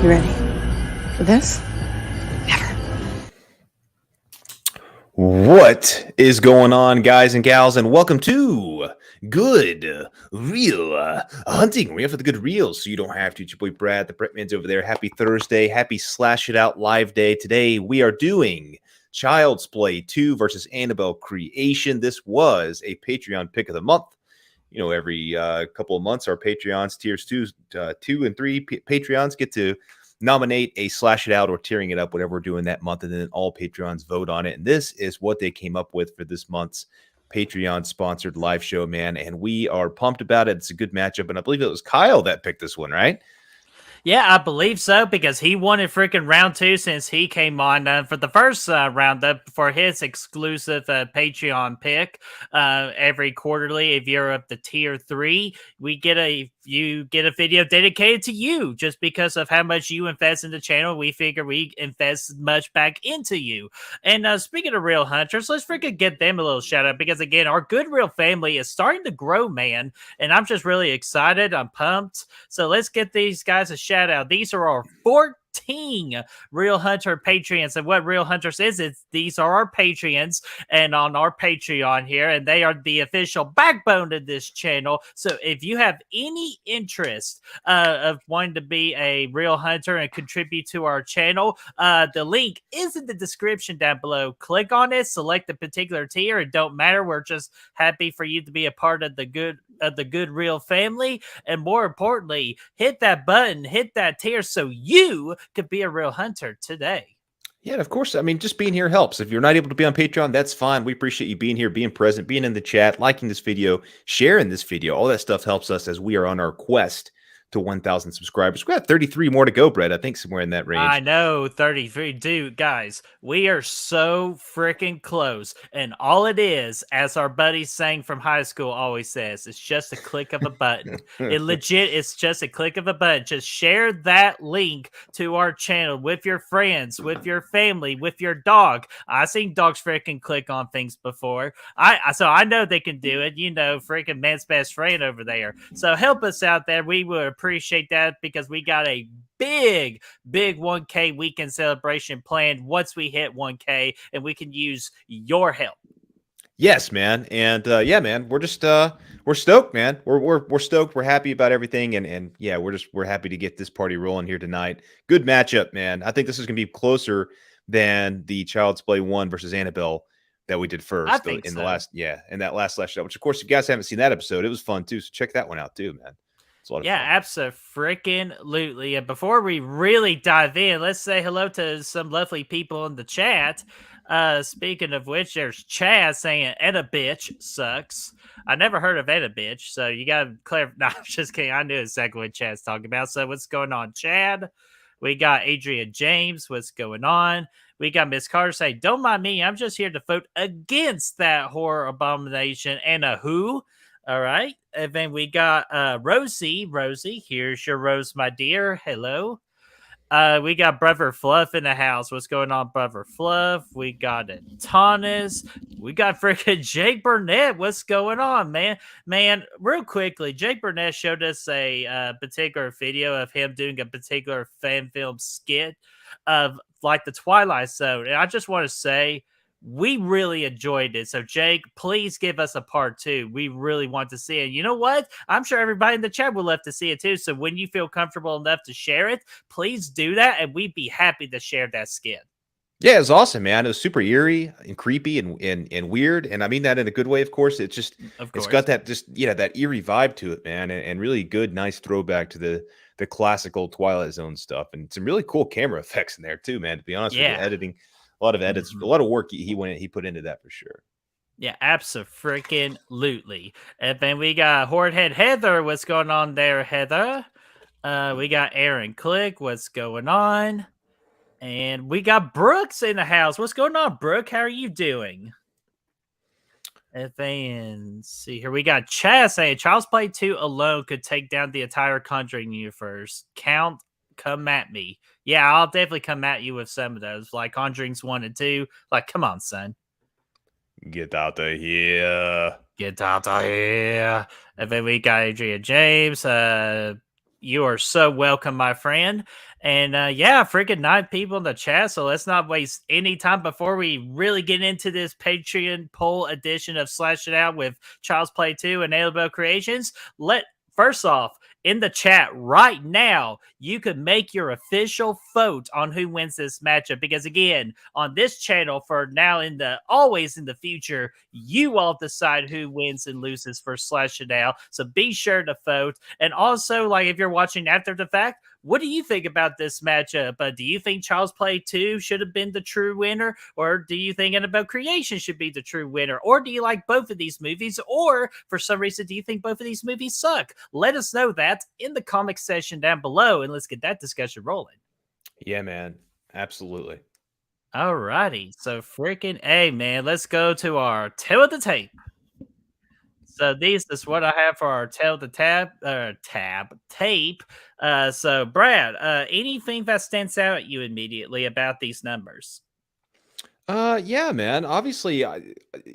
You ready for this? Never. What is going on, guys and gals, and welcome to Good Real Hunting. We're here for the good reels, so you don't have to. It's your boy Brad, the Bretman's over there. Happy Thursday, happy Slash It Out live day. Today we are doing Child's Play 2 versus Annabelle Creation. This was a Patreon pick of the month. You know, every couple of months, our Patreons, tiers 2 and 3 Patreons get to nominate a Slash It Out or Tearing It Up, whatever we're doing that month, and then all Patreons vote on it. And this is what they came up with for this month's Patreon-sponsored live show, man. And we are pumped about it. It's a good matchup, and I believe it was Kyle that picked this one, right? Yeah, I believe so, because he wanted freaking round 2 since he came on for the first roundup for his exclusive Patreon pick. Every quarterly, if you're up to tier 3, you get a video dedicated to you just because of how much you invest in the channel. We figure we invest much back into you. And speaking of real hunters, let's freaking get them a little shout out, because again, our good real family is starting to grow, man. And I'm just really excited. I'm pumped. So let's get these guys a shout out. These are our 14 Real Hunter Patreons. And what Real Hunters is these are our Patreons and on our Patreon here, and they are the official backbone of this channel. So if you have any interest of wanting to be a Real Hunter and contribute to our channel, the link is in the description down below. Click on it, select a particular tier. It don't matter. We're just happy for you to be a part of the good real family, and more importantly, hit that button, hit that tier, so you could be a real hunter today. Yeah, and of course, I mean, just being here helps. If you're not able to be on Patreon, that's fine. We appreciate you being here, being present, being in the chat, liking this video, sharing this video. All that stuff helps us as we are on our quest to 1,000 subscribers. We got 33 more to go, Brett. I think somewhere in that range. I know, 33. Dude, guys, we are so freaking close. And all it is, as our buddy sang from high school always says, it's just a click of a button. It's just a click of a button. Just share that link to our channel with your friends, with your family, with your dog. I've seen dogs freaking click on things before. So I know they can do it. You know, freaking man's best friend over there. So help us out there. We would appreciate that, because we got a big 1K weekend celebration planned once we hit 1K, and we can use your help. Yes, man. And yeah, man, we're just we're stoked, man. We're stoked. We're happy about everything, and yeah, we're happy to get this party rolling here tonight. Good matchup, man. I think this is gonna be closer than the Child's Play 1 versus Annabelle that we did first. I think in so. the last, in that last Slash Out, which of course, if you guys haven't seen that episode, it was fun too. So check that one out too, man. Yeah, absolutely. And before we really dive in, let's say hello to some lovely people in the chat. Speaking of which, there's Chad saying "Edda bitch sucks." I never heard of Edda bitch, so you gotta clarify. No, I'm just kidding. I knew exactly what Chad's talking about. So what's going on, Chad? We got Adrian James. What's going on? We got Miss Carter saying, "Don't mind me. I'm just here to vote against that horror abomination." And a who? All right. And then we got Rosie. Rosie, here's your rose, my dear. Hello. We got Brother Fluff in the house. What's going on, Brother Fluff? We got Thomas. We got freaking Jake Burnett. What's going on, man? Man, real quickly, Jake Burnett showed us a particular video of him doing a particular fan film skit of like the Twilight Zone. And I just want to say, we really enjoyed it. So, Jake, please give us a part 2. We really want to see it. You know what? I'm sure everybody in the chat would love to see it too. So when you feel comfortable enough to share it, please do that, and we'd be happy to share that skit. Yeah, it was awesome, man. It was super eerie and creepy and weird. And I mean that in a good way, of course. It's just, it's got that that eerie vibe to it, man. And really good, nice throwback to the classical Twilight Zone stuff. And some really cool camera effects in there too, man. To be honest with you, editing. A lot of edits, a lot of work he put into that for sure. Yeah, absolutely. And then we got Hordehead Heather. What's going on there, Heather? We got Aaron Click. What's going on? And we got Brooks in the house. What's going on, Brooke? How are you doing? And then see here, we got Chaz saying Child's Play 2 alone could take down the entire Conjuring universe. Come at me. Yeah, I'll definitely come at you with some of those, like Conjurings 1 and 2. Like, come on, son. Get out of here. Get out of here. And then we got Adrian James. You are so welcome, my friend. And yeah, freaking 9 people in the chat. So let's not waste any time before we really get into this Patreon poll edition of Slash It Out with Child's Play 2 and Annabelle Creations. First off, in the chat right now, you could make your official vote on who wins this matchup. Because again, on this channel, for now always in the future, you all decide who wins and loses for Slash It Out. So be sure to vote. And also, like if you're watching after the fact, what do you think about this matchup? Do you think Child's Play 2 should have been the true winner? Or do you think Annabelle Creation should be the true winner? Or do you like both of these movies? Or for some reason, do you think both of these movies suck? Let us know that in the comment section down below, and let's get that discussion rolling. Yeah, man. Absolutely. Alrighty. So freaking A, man. Let's go to our tail of the tape. So this is what I have for our tail to tape. So Brad, anything that stands out at you immediately about these numbers? Yeah, man. Obviously,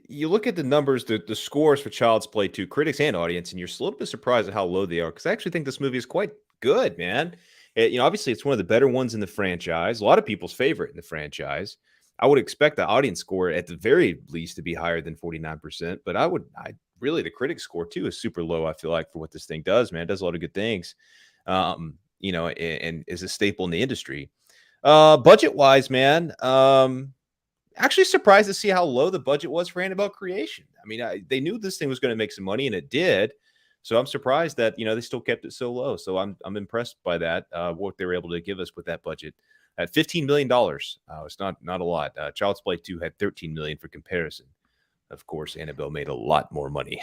you look at the numbers, the scores for Child's Play 2, critics and audience, and you're a little bit surprised at how low they are. Because I actually think this movie is quite good, man. Obviously, it's one of the better ones in the franchise. A lot of people's favorite in the franchise. I would expect the audience score at the very least to be higher than 49%. But really, the critic score too is super low. I feel like for what this thing does, man, it does a lot of good things. And is a staple in the industry. Budget wise, man. Actually surprised to see how low the budget was for Annabelle Creation. I mean, they knew this thing was going to make some money, and it did. So I'm surprised that they still kept it so low. So I'm impressed by that. What they were able to give us with that budget at $15 million. It's not a lot. Child's Play 2 had $13 million for comparison. Of course, Annabelle made a lot more money.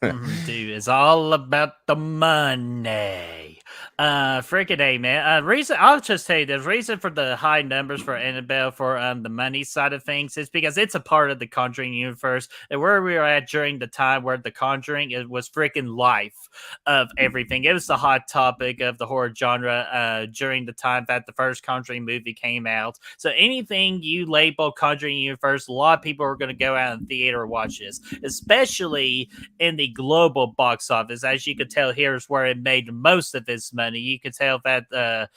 Dude, it's all about the money. Freaking A, man. I'll just tell you the reason for the high numbers for Annabelle for the money side of things is because it's a part of the Conjuring universe, and where we were at during the time where the Conjuring was freaking life of everything. It was the hot topic of the horror genre during the time that the first Conjuring movie came out. So anything you label Conjuring universe, a lot of people are going to go out in theater and watch this, especially in the global box office. As you could tell, here's where it made most of its money. You could tell that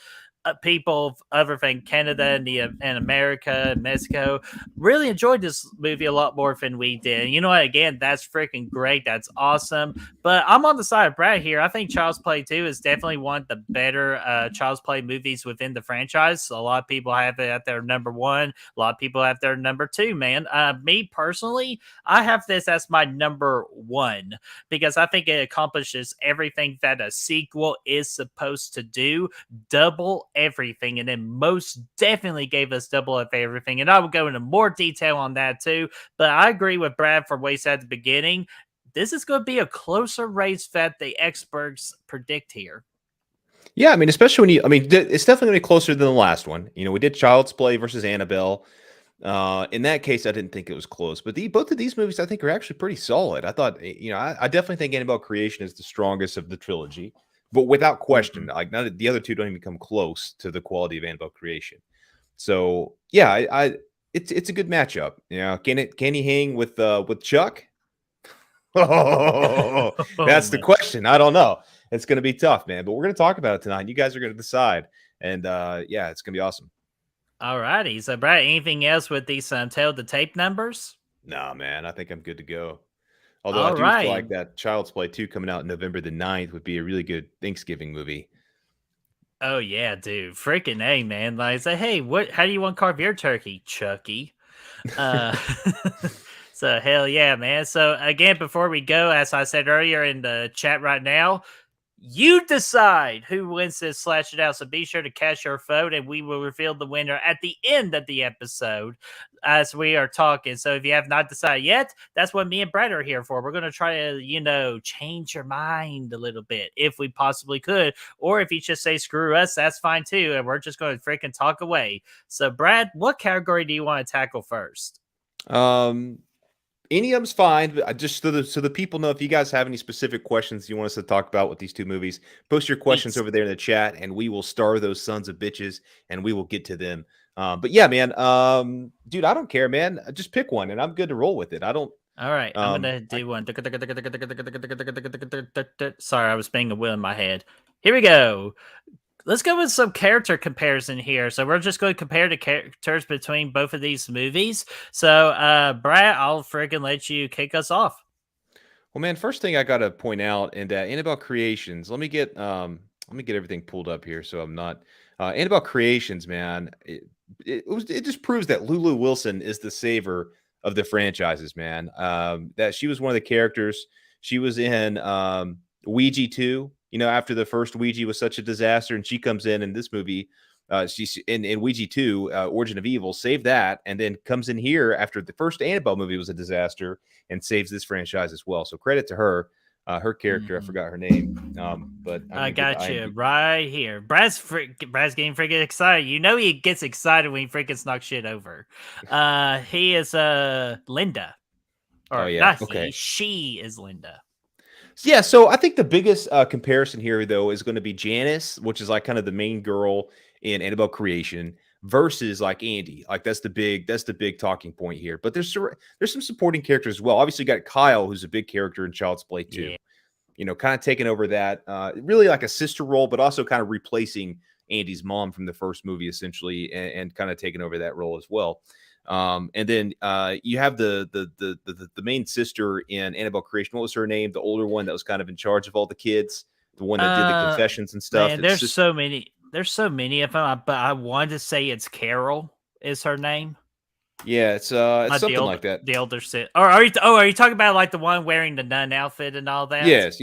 people other than Canada and America and Mexico really enjoyed this movie a lot more than we did. You know what? Again, that's freaking great. That's awesome. But I'm on the side of Brad here. I think Child's Play 2 is definitely one of the better Child's Play movies within the franchise. So a lot of people have it at their number 1. A lot of people have their number 2, man. Me personally, I have this as my number 1 because I think it accomplishes everything that a sequel is supposed to do. Double everything, and then most definitely gave us double of everything. And I will go into more detail on that too. But I agree with Brad for what he said at the beginning. This is going to be a closer race that the experts predict here. Yeah, I mean, especially it's definitely going to be closer than the last one. We did Child's Play versus Annabelle. In that case, I didn't think it was close, but both of these movies I think are actually pretty solid. I thought, I definitely think Annabelle Creation is the strongest of the trilogy. But without question, like the other two don't even come close to the quality of Annabelle Creation. So yeah, it's a good matchup. Can he hang with Chuck? Oh, that's the question. I don't know. It's going to be tough, man. But we're going to talk about it tonight. You guys are going to decide, and yeah, it's going to be awesome. Alrighty. So, Brad, anything else with these tail to tape numbers? Nah, man. I think I'm good to go. Although I do feel like that Child's Play 2 coming out November the 9th would be a really good Thanksgiving movie. Oh, yeah, dude. Freaking A, man. Like, say, hey, how do you want to carve your turkey, Chucky? So, hell yeah, man. So, again, before we go, as I said earlier in the chat right now, you decide who wins this Slash It Out. So be sure to cast your vote, and we will reveal the winner at the end of the episode as we are talking. So if you have not decided yet, that's what me and Brad are here for. We're going to try to, change your mind a little bit if we possibly could. Or if you just say screw us, that's fine too. And we're just going to freaking talk away. So Brad, what category do you want to tackle first? Any of them's fine, but just so the people know, if you guys have any specific questions you want us to talk about with these two movies, post your questions over there in the chat, and we will star those sons of bitches, and we will get to them. But yeah, man, dude, I don't care, man. Just pick one, and I'm good to roll with it. I don't. All right, I'm gonna do one. Sorry, I was spinning a wheel in my head. Here we go. let's go with some character comparison here. So we're just going to compare the characters between both of these movies. So, Brad, I'll freaking let you kick us off. Well, man, first thing I gotta point out, and Annabelle Creations. Let me get everything pulled up here, so I'm not Annabelle Creations, man. It just proves that Lulu Wilson is the saver of the franchises, man. That she was one of the characters. She was in Ouija 2. You know, after the first Ouija was such a disaster, and she comes in this movie. She's in Ouija 2, Origin of Evil, saved that, and then comes in here after the first Annabelle movie was a disaster and saves this franchise as well. So credit to her. Her character, I forgot her name, but I got you right here. Brad's getting freaking excited. You know he gets excited when he freaking knocks shit over. He is Linda, or not okay. she is Linda. Yeah, so I think the biggest comparison here, though, is going to be Janice, which is like kind of the main girl in Annabelle Creation, versus like Andy. Like that's the big talking point here. But there's some supporting characters as well. Obviously, you got Kyle, who's a big character in Child's Play 2. Yeah. You know, kind of taking over that, really like a sister role, but also kind of replacing Andy's mom from the first movie, essentially, and kind of taking over that role as well. And then you have the main sister in Annabelle Creation. What was her name? The older one that was kind of in charge of all the kids, the one that did the confessions and stuff. Man, there's so many. There's so many of them, but I wanted to say it's Carol is her name. Yeah, it's something like that. The older sister. Or are you talking about like the one wearing the nun outfit and all that? Yes.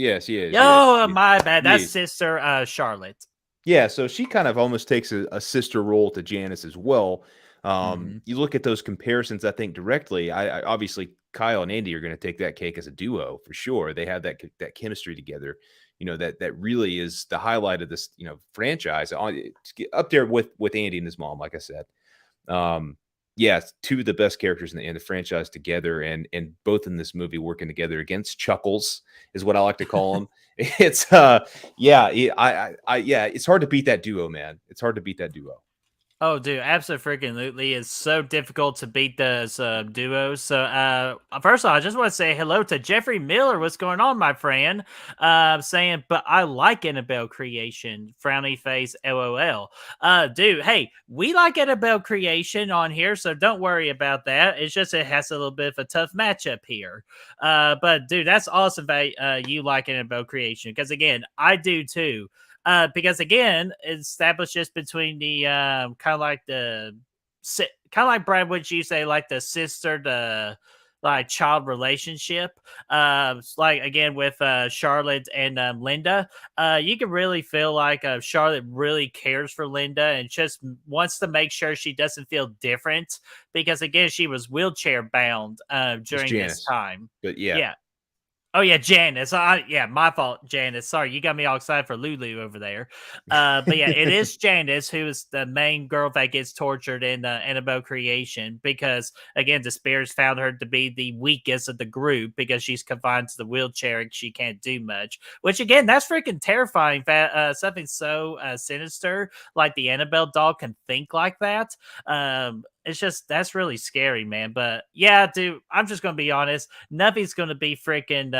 Oh, my bad. That's sister Charlotte. Yeah, so she kind of almost takes a sister role to Janice as well. You look at those comparisons, I think directly. I obviously Kyle and Andy are going to take that cake as a duo for sure. They have that chemistry together. You know, that really is the highlight of this, you know, franchise. Up there with Andy and his mom, like I said. Yeah, two of the best characters in the franchise together, and both in this movie working together against Chuckles is what I like to call them. It's yeah, it's hard to beat that duo, man. It's hard to beat that duo. Oh, dude, absolutely. It's so difficult to beat those duos. So, first of all, I just want to say hello to Jeffrey Miller. What's going on, my friend? Saying, but I like Annabelle Creation. Frowny face, LOL. Dude, hey, we like Annabelle Creation on here, so don't worry about that. It's just it has a little bit of a tough matchup here. But, dude, that's awesome that you like Annabelle Creation, because, again, I do too. Because again, it establishes between the kind of like Brad, would you say like the sister to like child relationship? Like again with Charlotte and Linda, you can really feel like Charlotte really cares for Linda and just wants to make sure she doesn't feel different because again she was wheelchair bound during this time. But yeah. Oh yeah, Janice. Yeah, my fault, Janice. Sorry, you got me all excited for Lulu over there. But yeah, it is Janice who is the main girl that gets tortured in Annabelle Creation because again, the spirits found her to be the weakest of the group because she's confined to the wheelchair and she can't do much. Which again, that's freaking terrifying. That something so sinister like the Annabelle doll can think like that. It's just that's really scary, man. But yeah, dude, I'm just gonna be honest. Nothing's gonna be freaking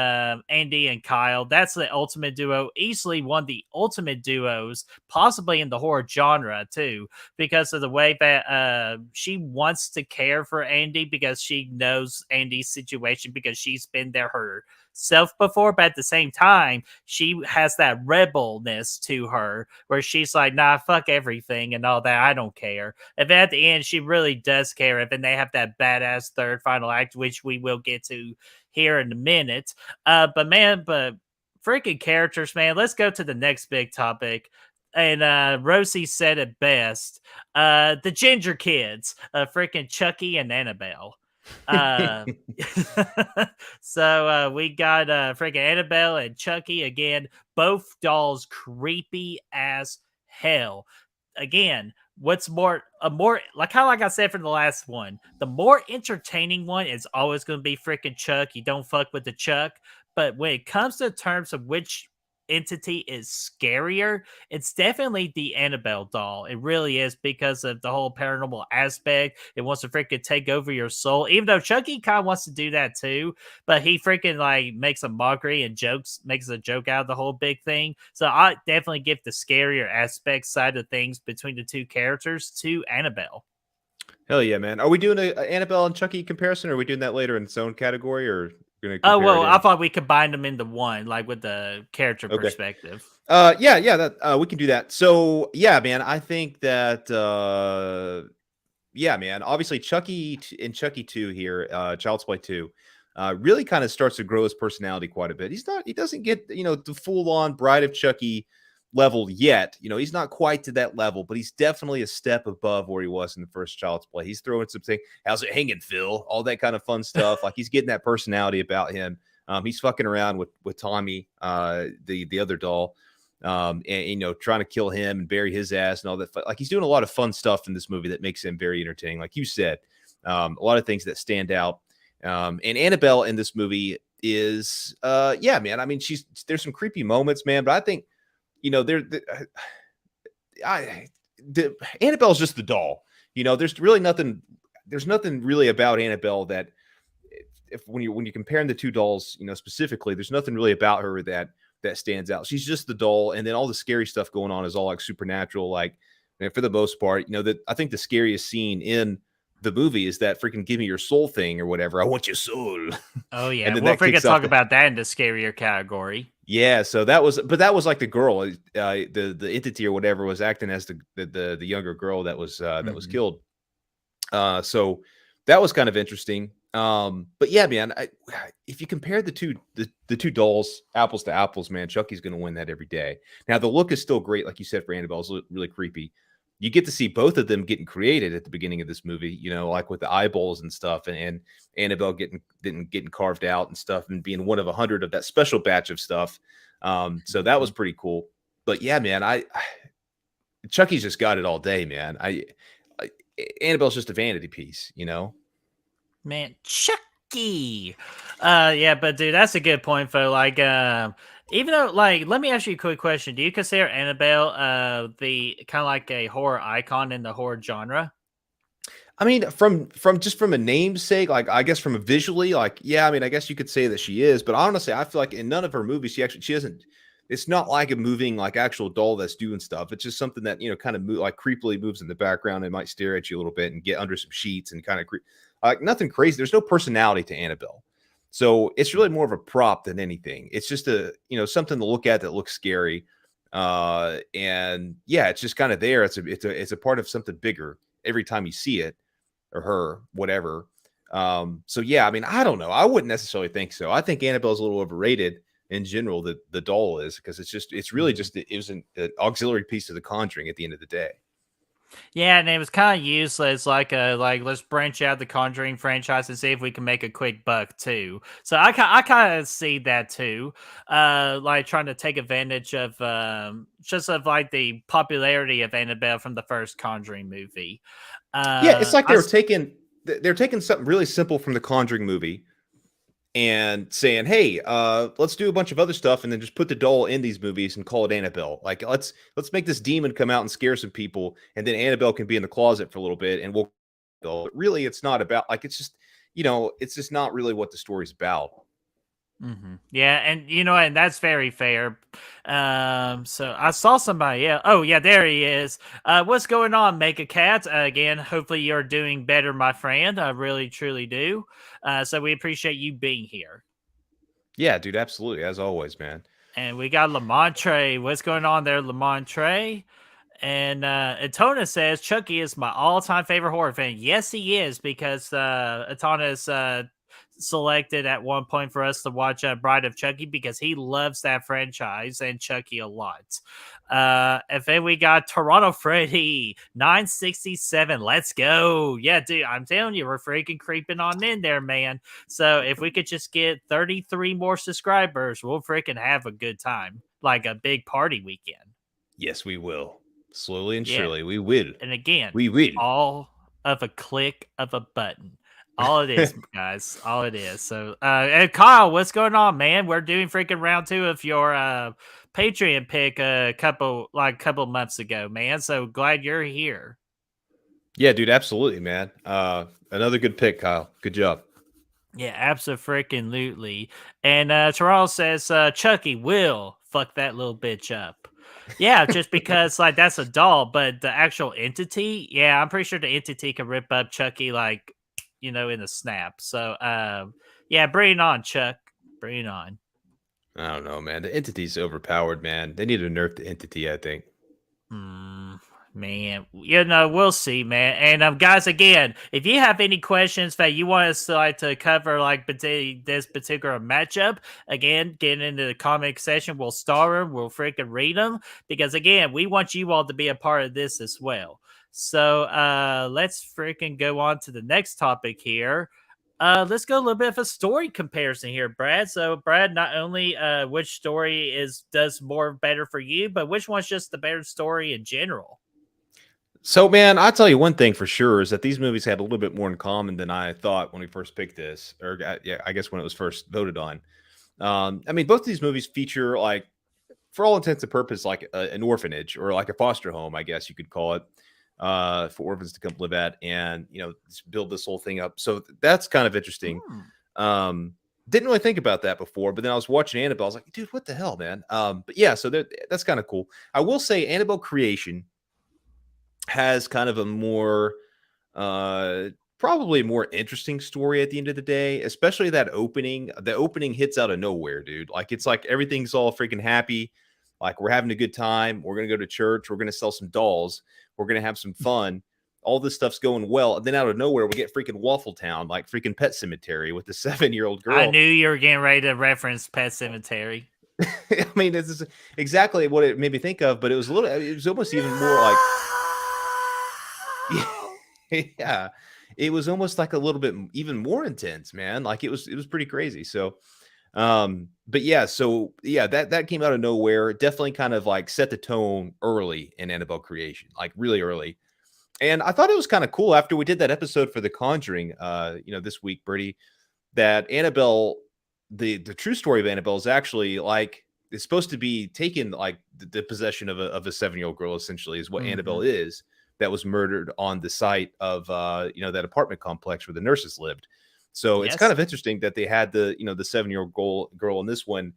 Andy and Kyle. That's the ultimate duo. Easily one of the ultimate duos, possibly in the horror genre too, because of the way that she wants to care for Andy because she knows Andy's situation because she's been there herself before, but at the same time, she has that rebelness to her where she's like, nah, fuck everything and all that. I don't care. And then at the end, she really does care. And then they have that badass third final act, which we will get to here in a minute. But freaking characters, man. Let's go to the next big topic. And Rosie said it best. The Ginger Kids, freaking Chucky and Annabelle. So we got freaking Annabelle and Chucky again, both dolls creepy as hell. Again, what's more like kind of like I said from the last one, the more entertaining one is always going to be freaking Chuck. You don't fuck with the Chuck. But when it comes to terms of which entity is scarier, it's definitely the Annabelle doll. It really is, because of the whole paranormal aspect. It wants to freaking take over your soul, even though Chucky kind of wants to do that too. But he freaking like makes a mockery and makes a joke out of the whole big thing. So I definitely give the scarier aspect side of things between the two characters to Annabelle. Hell yeah, man. Are we doing a Annabelle and Chucky comparison, or are we doing that later in its own category, or going to Oh, compare it well, I in? thought we combined them into one, like with the character Okay. perspective. Yeah, that we can do that. So yeah, man, I think that yeah, man. Obviously, in Chucky 2 here, Child's Play 2, really kind of starts to grow his personality quite a bit. He doesn't get, the full on Bride of Chucky level yet. He's not quite to that level, but he's definitely a step above where he was in the first Child's Play. He's throwing something, how's it hanging, Phil? All that kind of fun stuff. Like, he's getting that personality about him. He's fucking around with Tommy, the other doll, and trying to kill him and bury his ass and all that. Like, he's doing a lot of fun stuff in this movie that makes him very entertaining. Like you said, a lot of things that stand out. And Annabelle in this movie is, yeah, man. I mean, there's some creepy moments, man, but I think, Annabelle's just the doll. There's really nothing. There's nothing really about Annabelle that, if when you're comparing the two dolls, specifically, there's nothing really about her that stands out. She's just the doll, and then all the scary stuff going on is all like supernatural. Like, and for the most part, that I think the scariest scene in the movie is that freaking "give me your soul" thing or whatever. I want your soul. Oh yeah, And then we'll that kicks freaking off talk about that in the scarier category. Yeah, so but that was like the girl, the entity or whatever was acting as the younger girl that was killed. So that was kind of interesting. But yeah, man, if you compare the two dolls apples to apples, man, Chucky's going to win that every day. Now the look is still great, like you said, for Annabelle, it's really creepy. You get to see both of them getting created at the beginning of this movie, like with the eyeballs and stuff, and Annabelle getting carved out and stuff, and being one of 100 of that special batch of stuff. So that was pretty cool. But yeah, man, Chucky's just got it all day, man. Annabelle's just a vanity piece, Man, Chucky. Yeah, but dude, that's a good point, Fo. Like, even though, like, let me ask you a quick question. Do you consider Annabelle the kind of like a horror icon in the horror genre? I mean, from a namesake, like, I guess from a visually, like, yeah, I mean, I guess you could say that she is, but honestly, I feel like in none of her movies, she doesn't. It's not like a moving, like, actual doll that's doing stuff. It's just something that kind of like creepily moves in the background and might stare at you a little bit and get under some sheets and kind of like nothing crazy. There's no personality to Annabelle, so it's really more of a prop than anything. It's just something to look at that looks scary, and yeah, it's just kind of there. It's a part of something bigger every time you see it, or her, whatever. So yeah, I mean, I don't know. I wouldn't necessarily think so. I think Annabelle's a little overrated in general. The doll is, because it's really just it was an auxiliary piece of The Conjuring at the end of the day. Yeah, and it was kind of useless. Like, let's branch out the Conjuring franchise and see if we can make a quick buck too. So I kind of see that too. Like trying to take advantage of just of like the popularity of Annabelle from the first Conjuring movie. Yeah, it's like they're taking something really simple from the Conjuring movie and saying, "Hey, let's do a bunch of other stuff, and then just put the doll in these movies and call it Annabelle. Like, let's make this demon come out and scare some people, and then Annabelle can be in the closet for a little bit, and we'll." But really, it's not about, like, it's just it's just not really what the story's about. Yeah, and and that's very fair. So I saw somebody. Yeah. Oh, yeah, there he is. What's going on, Make a Cat? Again, hopefully you're doing better, my friend. I really, truly do. So we appreciate you being here. Yeah, dude, absolutely, as always, man. And we got Lamontre. What's going on there, Lamontre? And Atona says Chucky is my all-time favorite horror fan. Yes, he is, because Atona is selected at one point for us to watch Bride of Chucky because he loves that franchise and Chucky a lot. And then we got Toronto Freddy 967. Let's go. Yeah, dude, I'm telling you, we're freaking creeping on in there, man. So if we could just get 33 more subscribers, we'll freaking have a good time, like a big party weekend. Yes, we will. Slowly and surely, we will. And again, We will. all of a click of a button. All it is, guys. All it is. So, and Kyle, what's going on, man? We're doing freaking round 2 of your Patreon pick a couple months ago, man. So glad you're here. Yeah, dude, absolutely, man. Another good pick, Kyle. Good job. Yeah, absolutely. And Terrell says Chucky will fuck that little bitch up. Yeah, just because like that's a doll, but the actual entity, yeah, I'm pretty sure the entity can rip up Chucky like in a snap. So yeah, bring it on, Chuck. Bring it on. I don't know, man. The entity's overpowered, man. They need to nerf the entity, I think. Man, we'll see, man. And guys, again, if you have any questions that you want us to cover, like this particular matchup, again, get into the comment section. We'll star them. We'll freaking read them because, again, we want you all to be a part of this as well. So let's freaking go on to the next topic here. Let's go a little bit of a story comparison here, Brad. So, Brad, not only which story does more better for you, but which one's just the better story in general? So, man, I'll tell you one thing for sure is that these movies had a little bit more in common than I thought when we first picked this, or yeah, I guess when it was first voted on. I mean, both of these movies feature, like, for all intents and purposes, like an orphanage or like a foster home, I guess you could call it, for orphans to come live at, and build this whole thing up. So that's kind of interesting. Didn't really think about that before, but then I was watching Annabelle. I was like, dude, what the hell, man? But yeah, so that's kind of cool. I will say, Annabelle Creation has kind of a more probably a more interesting story at the end of the day, especially that opening. The opening hits out of nowhere, dude. Like, it's like everything's all freaking happy, like we're having a good time, we're gonna go to church, we're gonna sell some dolls, we're gonna have some fun, all this stuff's going well, and then out of nowhere we get freaking Waffle Town, like freaking Pet Cemetery with the 7-year-old girl. I knew you were getting ready to reference Pet Cemetery. I mean, this is exactly what it made me think of, but it was almost even more like yeah, it was almost like a little bit even more intense, man. Like, it was pretty crazy. So but yeah, that came out of nowhere. Definitely kind of like set the tone early in Annabelle Creation, like really early. And I thought it was kind of cool after we did that episode for The Conjuring this week, Birdie, that Annabelle, the true story of Annabelle is actually like, it's supposed to be taken like the possession of a 7-year-old girl, essentially, is what Annabelle is, that was murdered on the site of that apartment complex where the nurses lived. So it's kind of interesting that they had the 7-year-old girl in this one,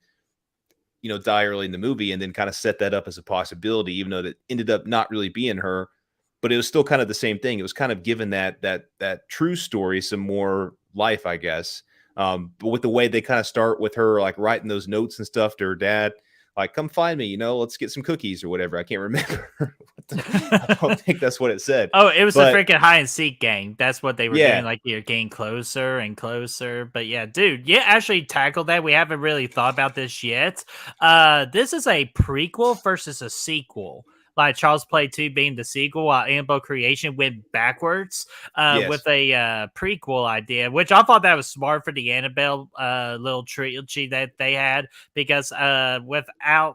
die early in the movie, and then kind of set that up as a possibility, even though that ended up not really being her, but it was still kind of the same thing. It was kind of given that true story some more life, I guess. But with the way they kind of start with her, like writing those notes and stuff to her dad, like, come find me, let's get some cookies or whatever. I can't remember. I don't think that's what it said. Oh, it was a freaking hide and seek game. That's what they were doing. Like, you're getting closer and closer. But yeah, dude, actually tackled that. We haven't really thought about this yet. This is a prequel versus a sequel. Like, Child's Play 2 being the sequel, while Annabelle Creation went backwards with a prequel idea, which I thought that was smart for the Annabelle little trilogy that they had, because with kind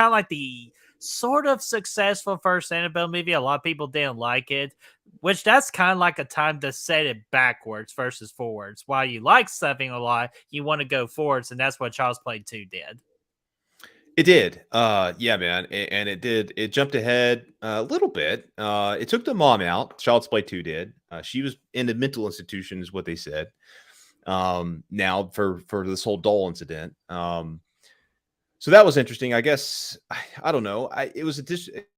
of like the sort of successful first Annabelle movie, a lot of people didn't like it, which that's kind of like a time to set it backwards versus forwards. While you like something a lot, you want to go forwards, and that's what Child's Play 2 did. It did. Yeah, man. And it did. It jumped ahead a little bit. It took the mom out. Child's Play 2 did. She was in a mental institution, is what they said. Now for this whole doll incident. So that was interesting. I guess, I don't know. It was an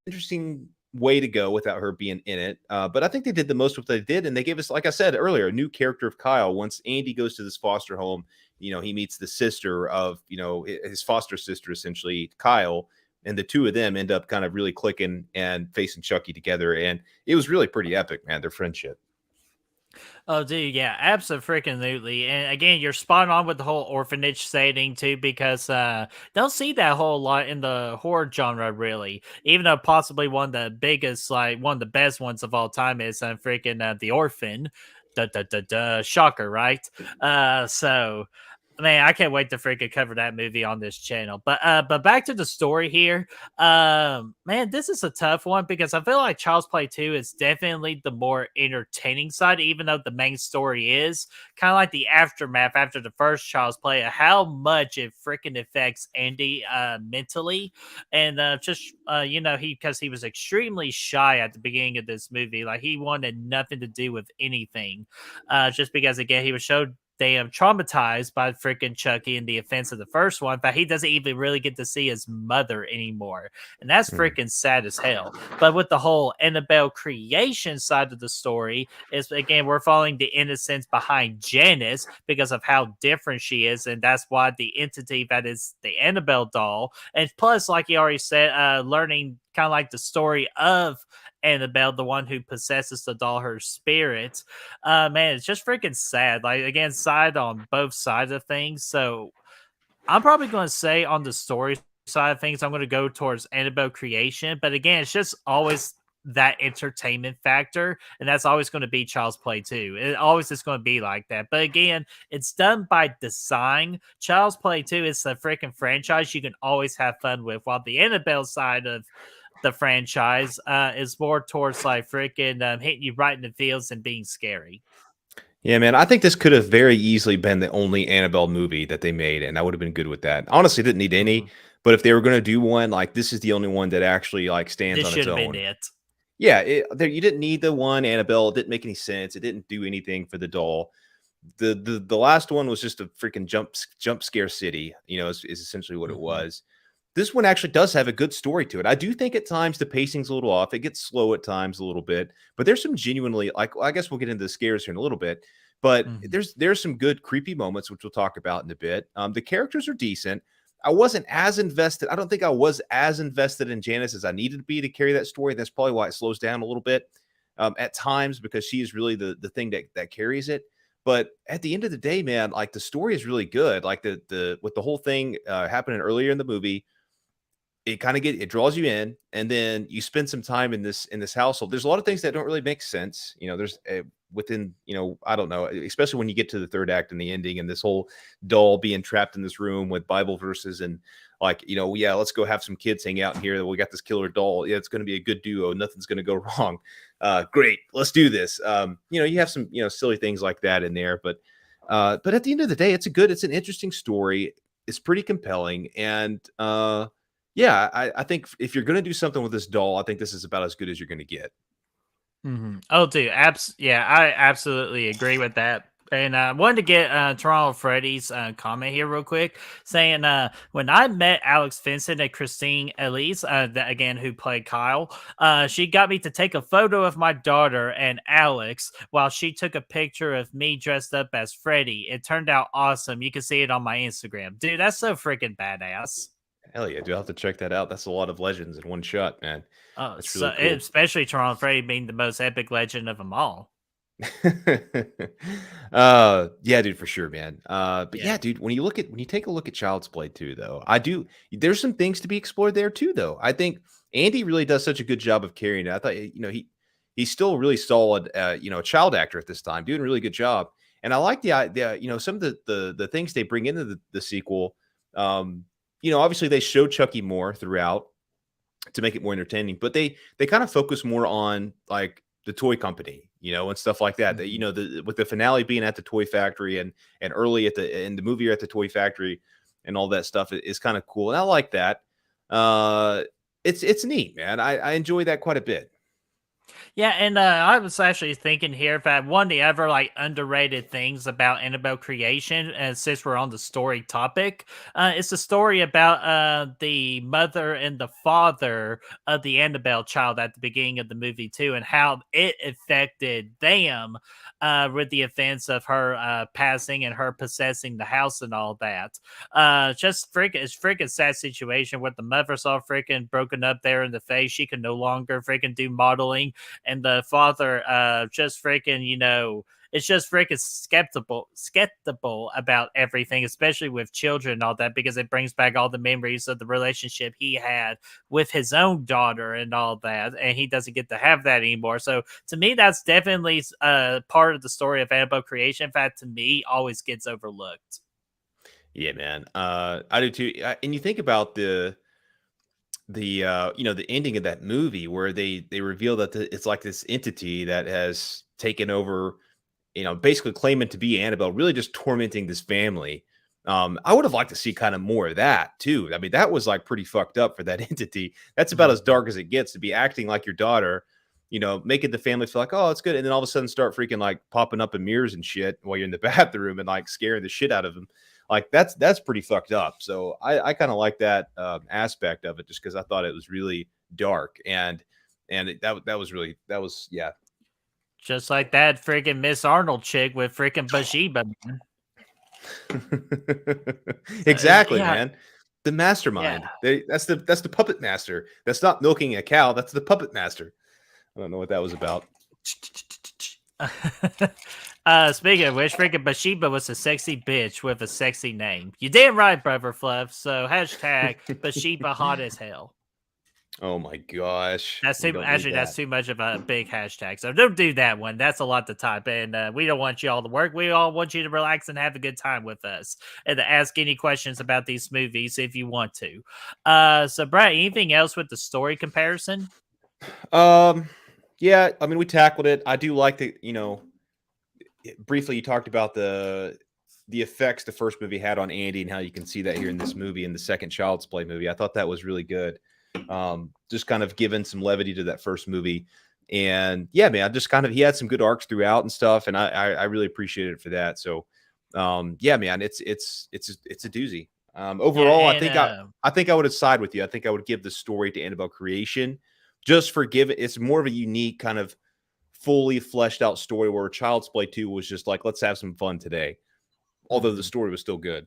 interesting way to go without her being in it. But I think they did the most what they did. And they gave us, like I said earlier, a new character of Kyle. Once Andy goes to this foster home, he meets the sister of, his foster sister, essentially, Kyle. And the two of them end up kind of really clicking and facing Chucky together. And it was really pretty epic, man, their friendship. Oh, dude, yeah, absolutely. And again, you're spot on with the whole orphanage setting too, because don't see that whole lot in the horror genre, really. Even though possibly one of the biggest, like one of the best ones of all time is freaking The Orphan. Shocker, right? Man, I can't wait to freaking cover that movie on this channel. But back to the story here. Man, this is a tough one because I feel like Child's Play 2 is definitely the more entertaining side, even though the main story is kind of like the aftermath after the first Child's Play, of how much it freaking affects Andy mentally. And because he was extremely shy at the beginning of this movie. Like, he wanted nothing to do with anything. Just because, again, he was so damn traumatized by freaking Chucky and the offense of the first one, but he doesn't even really get to see his mother anymore. And that's freaking sad as hell. But with the whole Annabelle creation side of the story, is again, we're following the innocence behind Janice because of how different she is. And that's why the entity that is the Annabelle doll. And plus, like he already said, learning kind of like the story of Annabelle, the one who possesses the doll, her spirit. Man, it's just freaking sad. Like, again, side on both sides of things. So I'm probably going to say on the story side of things, I'm going to go towards Annabelle Creation. But again, it's just always that entertainment factor, and that's always going to be Child's Play 2. It always is going to be like that. But again, it's done by design. Child's Play 2 is a freaking franchise you can always have fun with, while the Annabelle side of the franchise is more towards like freaking hitting you right in the feels and being scary. Yeah, man, I think this could have very easily been the only Annabelle movie that they made, and I would have been good with that. Honestly, didn't need any, but if they were going to do one, like, this is the only one that actually like stands This on should its have been own. it. Yeah, you didn't need the one Annabelle. It didn't make any sense. It didn't do anything for the doll. The last one was just a freaking jump scare city. Is essentially what it was. This one actually does have a good story to it. I do think at times the pacing's a little off. It gets slow at times a little bit, but there's some genuinely, like, I guess we'll get into the scares here in a little bit, but there's some good creepy moments, which we'll talk about in a bit. The characters are decent. I wasn't as invested. I don't think I was as invested in Janice as I needed to be to carry that story. That's probably why it slows down a little bit at times, because she is really the thing that carries it. But at the end of the day, man, like, the story is really good. Like, the with the whole thing happening earlier in the movie, it draws you in, and then you spend some time in this household. There's a lot of things that don't really make sense. There's within, I don't know, especially when you get to the third act and the ending, and this whole doll being trapped in this room with Bible verses, and like, yeah, let's go have some kids hang out in here. We got this killer doll. Yeah, it's going to be a good duo. Nothing's going to go wrong. Great, let's do this. You have some, silly things like that in there, but at the end of the day, it's an interesting story. It's pretty compelling, and yeah, I think if you're going to do something with this doll, I think this is about as good as you're going to get. Oh, dude, yeah, I absolutely agree with that. And I wanted to get Toronto Freddy's comment here real quick, saying when I met Alex Vincent and Christine Elise, again, who played Kyle, she got me to take a photo of my daughter and Alex while she took a picture of me dressed up as Freddy. It turned out awesome. You can see it on my Instagram. Dude, that's so freaking badass. Hell yeah, dude, I'll have to check that out. That's a lot of legends in one shot, man. That's So really cool. especially Toronto Freddy being the most epic legend of them all. Yeah, dude, for sure, man. But yeah, dude, when you take a look at Child's Play 2, though, there's some things to be explored there too, though. I think Andy really does such a good job of carrying it. I thought, he's still a really solid, child actor at this time, doing a really good job. And I like the idea, some of the things they bring into the sequel. Obviously they show Chucky more throughout to make it more entertaining, but they kind of focus more on like the toy company, and stuff like that. That, with the finale being at the toy factory and early in the movie, you're at the toy factory and all that stuff is kind of cool. And I like that. It's neat, man. I enjoy that quite a bit. Yeah, and I was actually thinking here if I had one of the ever like underrated things about Annabelle Creation, and since we're on the story topic, it's the story about the mother and the father of the Annabelle child at the beginning of the movie too, and how it affected them with the offense of her passing and her possessing the house and all that. It's freaking sad situation where the mother's all freaking broken up there in the face. She can no longer freaking do modeling, and the father just freaking, it's just freaking skeptical about everything, especially with children and all that, because it brings back all the memories of the relationship he had with his own daughter and all that, and he doesn't get to have that anymore. So to me, that's definitely part of the story of Annabelle Creation. In fact, to me, always gets overlooked. Yeah, man. I do too. And you think about the ending of that movie where they reveal that it's like this entity that has taken over, basically claiming to be Annabelle, really just tormenting this family. I would have liked to see kind of more of that too. I mean, that was like pretty fucked up for that entity. That's about as dark as it gets, to be acting like your daughter, making the family feel like, oh, it's good. And then all of a sudden start freaking like popping up in mirrors and shit while you're in the bathroom and like scaring the shit out of them. Like that's pretty fucked up. So I kind of like that aspect of it, just because I thought it was really dark that was yeah. Just like that freaking Miss Arnold chick with freaking Bathsheba. Exactly, Yeah, man. The mastermind. yeah. That's the puppet master. That's not milking a cow. That's the puppet master. I don't know what that was about. Speaking of which, freaking Bathsheba was a sexy bitch with a sexy name. You damn right, Brother Fluff. So hashtag Bathsheba hot as hell. Oh my gosh. That's We too don't need actually that's that. too much of a big hashtag. So don't do that one. That's a lot to type, and we don't want you all to work. We all want you to relax and have a good time with us, and to ask any questions about these movies if you want to. So Brad, anything else with the story comparison? Yeah, I mean we tackled it. I do like briefly you talked about the effects the first movie had on Andy and how you can see that here in this movie, in the second Child's Play movie. I thought that was really good. Just kind of giving some levity to that first movie. And yeah, man, he had some good arcs throughout and stuff, and I really appreciated it for that. So yeah, man, it's a doozy. Overall, Yeah, I think I would have sided with you. I think I would give the story to Annabelle Creation, just for give it's more of a unique kind of fully fleshed out story, where Child's Play 2 was just like, let's have some fun today. Although the story was still good.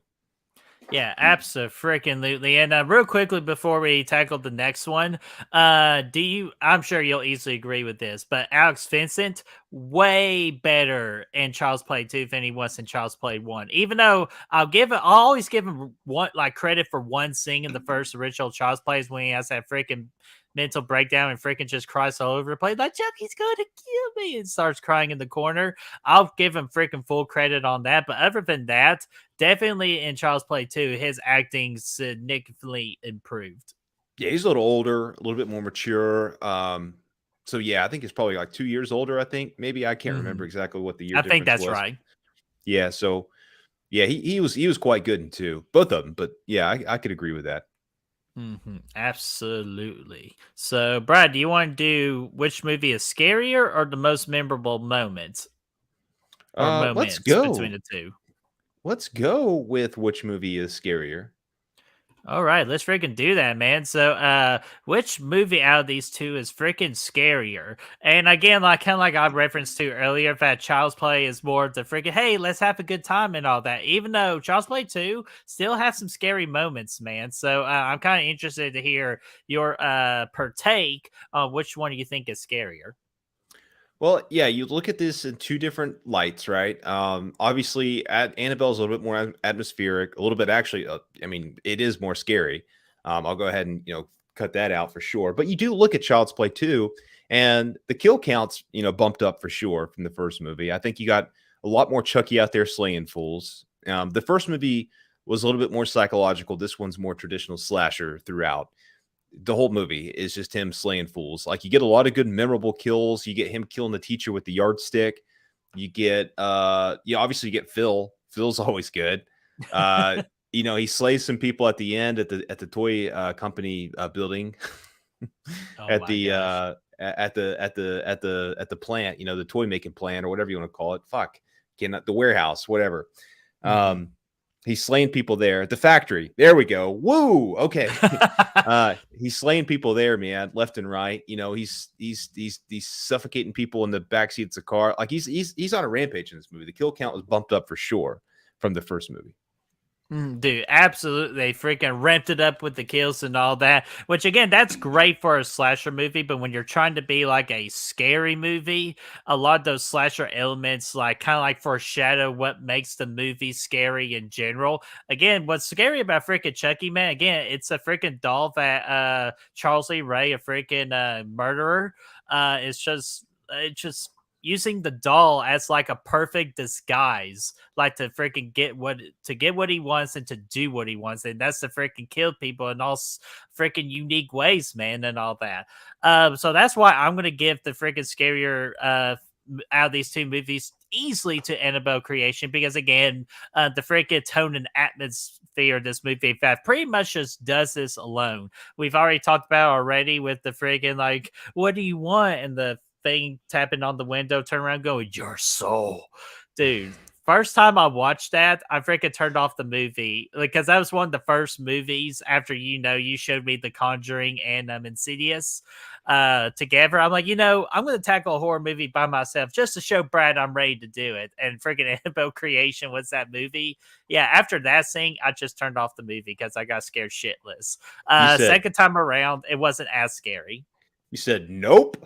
Yeah, absolutely. And real quickly before we tackle the next one, I'm sure you'll easily agree with this, but Alex Vincent, way better in Child's Play 2 than he was in Child's Play 1. Even though I'll always give him one like credit for one scene in the first original Child's Plays when he has that freaking mental breakdown and freaking just cries all over the place, like Chucky's going to kill me, and starts crying in the corner. I'll give him freaking full credit on that. But other than that, definitely in Child's Play 2, his acting significantly improved. Yeah, he's a little older, a little bit more mature. So yeah, I think he's probably like 2 years older. I think maybe I can't remember exactly what the year I think difference that's was. right. Yeah, so yeah, he was quite good in two, both of them. But yeah, I could agree with that. Absolutely. So, Brad, do you want to do which movie is scarier or the most memorable moments or Let's moments between go. the two? Let's go with which movie is scarier. All right, let's freaking do that, man. So, which movie out of these two is freaking scarier? And again, like kind of like I referenced to earlier, that Child's Play is more of the freaking hey, let's have a good time and all that. Even though Child's Play 2 still has some scary moments, man. So, I'm kind of interested to hear your partake on which one you think is scarier. Well, yeah, you look at this in two different lights, right? Obviously, Annabelle's a little bit more atmospheric, a little bit actually. I mean, it is more scary. I'll go ahead and cut that out for sure. But you do look at Child's Play 2, and the kill counts bumped up for sure from the first movie. I think you got a lot more Chucky out there slaying fools. The first movie was a little bit more psychological. This one's more traditional slasher throughout. The whole movie is just him slaying fools. Like, you get a lot of good memorable kills. You get him killing the teacher with the yardstick. You get obviously you get Phil. Phil's always good. He slays some people at the end at the toy company building. Oh at my the gosh. at the plant, the toy making plant or whatever you want to call it. The warehouse, whatever. He's slaying people there at the factory. There we go. Woo. Okay. He's slaying people there, man, left and right. He's suffocating people in the backseats of car. Like he's on a rampage in this movie. The kill count was bumped up for sure from the first movie. Dude, absolutely. They freaking ramped it up with the kills and all that, which again, that's great for a slasher movie. But when you're trying to be like a scary movie, a lot of those slasher elements, like kind of like foreshadow what makes the movie scary in general. Again, what's scary about freaking Chucky, man, again, it's a freaking doll that Charles Lee Ray, a freaking murderer, it's just using the doll as like a perfect disguise, like to freaking get what he wants and to do what he wants, and that's to freaking kill people in all freaking unique ways, man, and all that. So that's why I'm gonna give the freaking scarier out of these two movies easily to Annabelle Creation, because again, the freaking tone and atmosphere of this movie, in fact, pretty much just does this alone. We've already talked about already with the freaking like, what do you want? And the thing tapping on the window, turn around, going, your soul, dude. First time I watched that, I freaking turned off the movie because that was one of the first movies after you showed me The Conjuring and Insidious together. I'm like, I'm going to tackle a horror movie by myself just to show Brad I'm ready to do it. And freaking Annabelle Creation was that movie. Yeah, after that scene, I just turned off the movie because I got scared shitless. Second time around, it wasn't as scary. You said nope.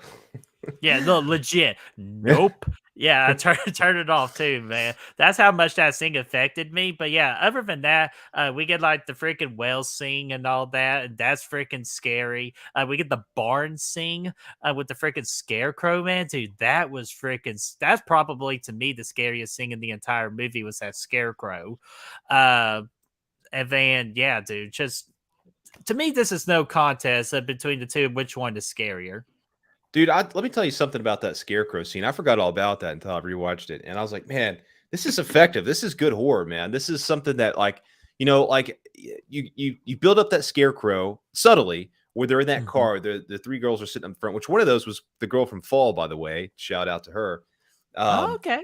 Yeah, no, legit. Nope. Yeah, I turned it off too, man. That's how much that scene affected me. But yeah, other than that, we get like the freaking whale sing and all that, and that's freaking scary. We get the barn sing with the freaking scarecrow, man. Dude, that was freaking. That's probably to me the scariest thing in the entire movie was that scarecrow. And then yeah, dude, just to me, this is no contest between the two. Which one is scarier? Dude, let me tell you something about that scarecrow scene. I forgot all about that until I rewatched it, and I was like, man, this is effective. This is good horror, man. This is something that, like, you build up that scarecrow subtly where they're in that car. The three girls are sitting up front, which one of those was the girl from Fall, by the way. Shout out to her. Okay.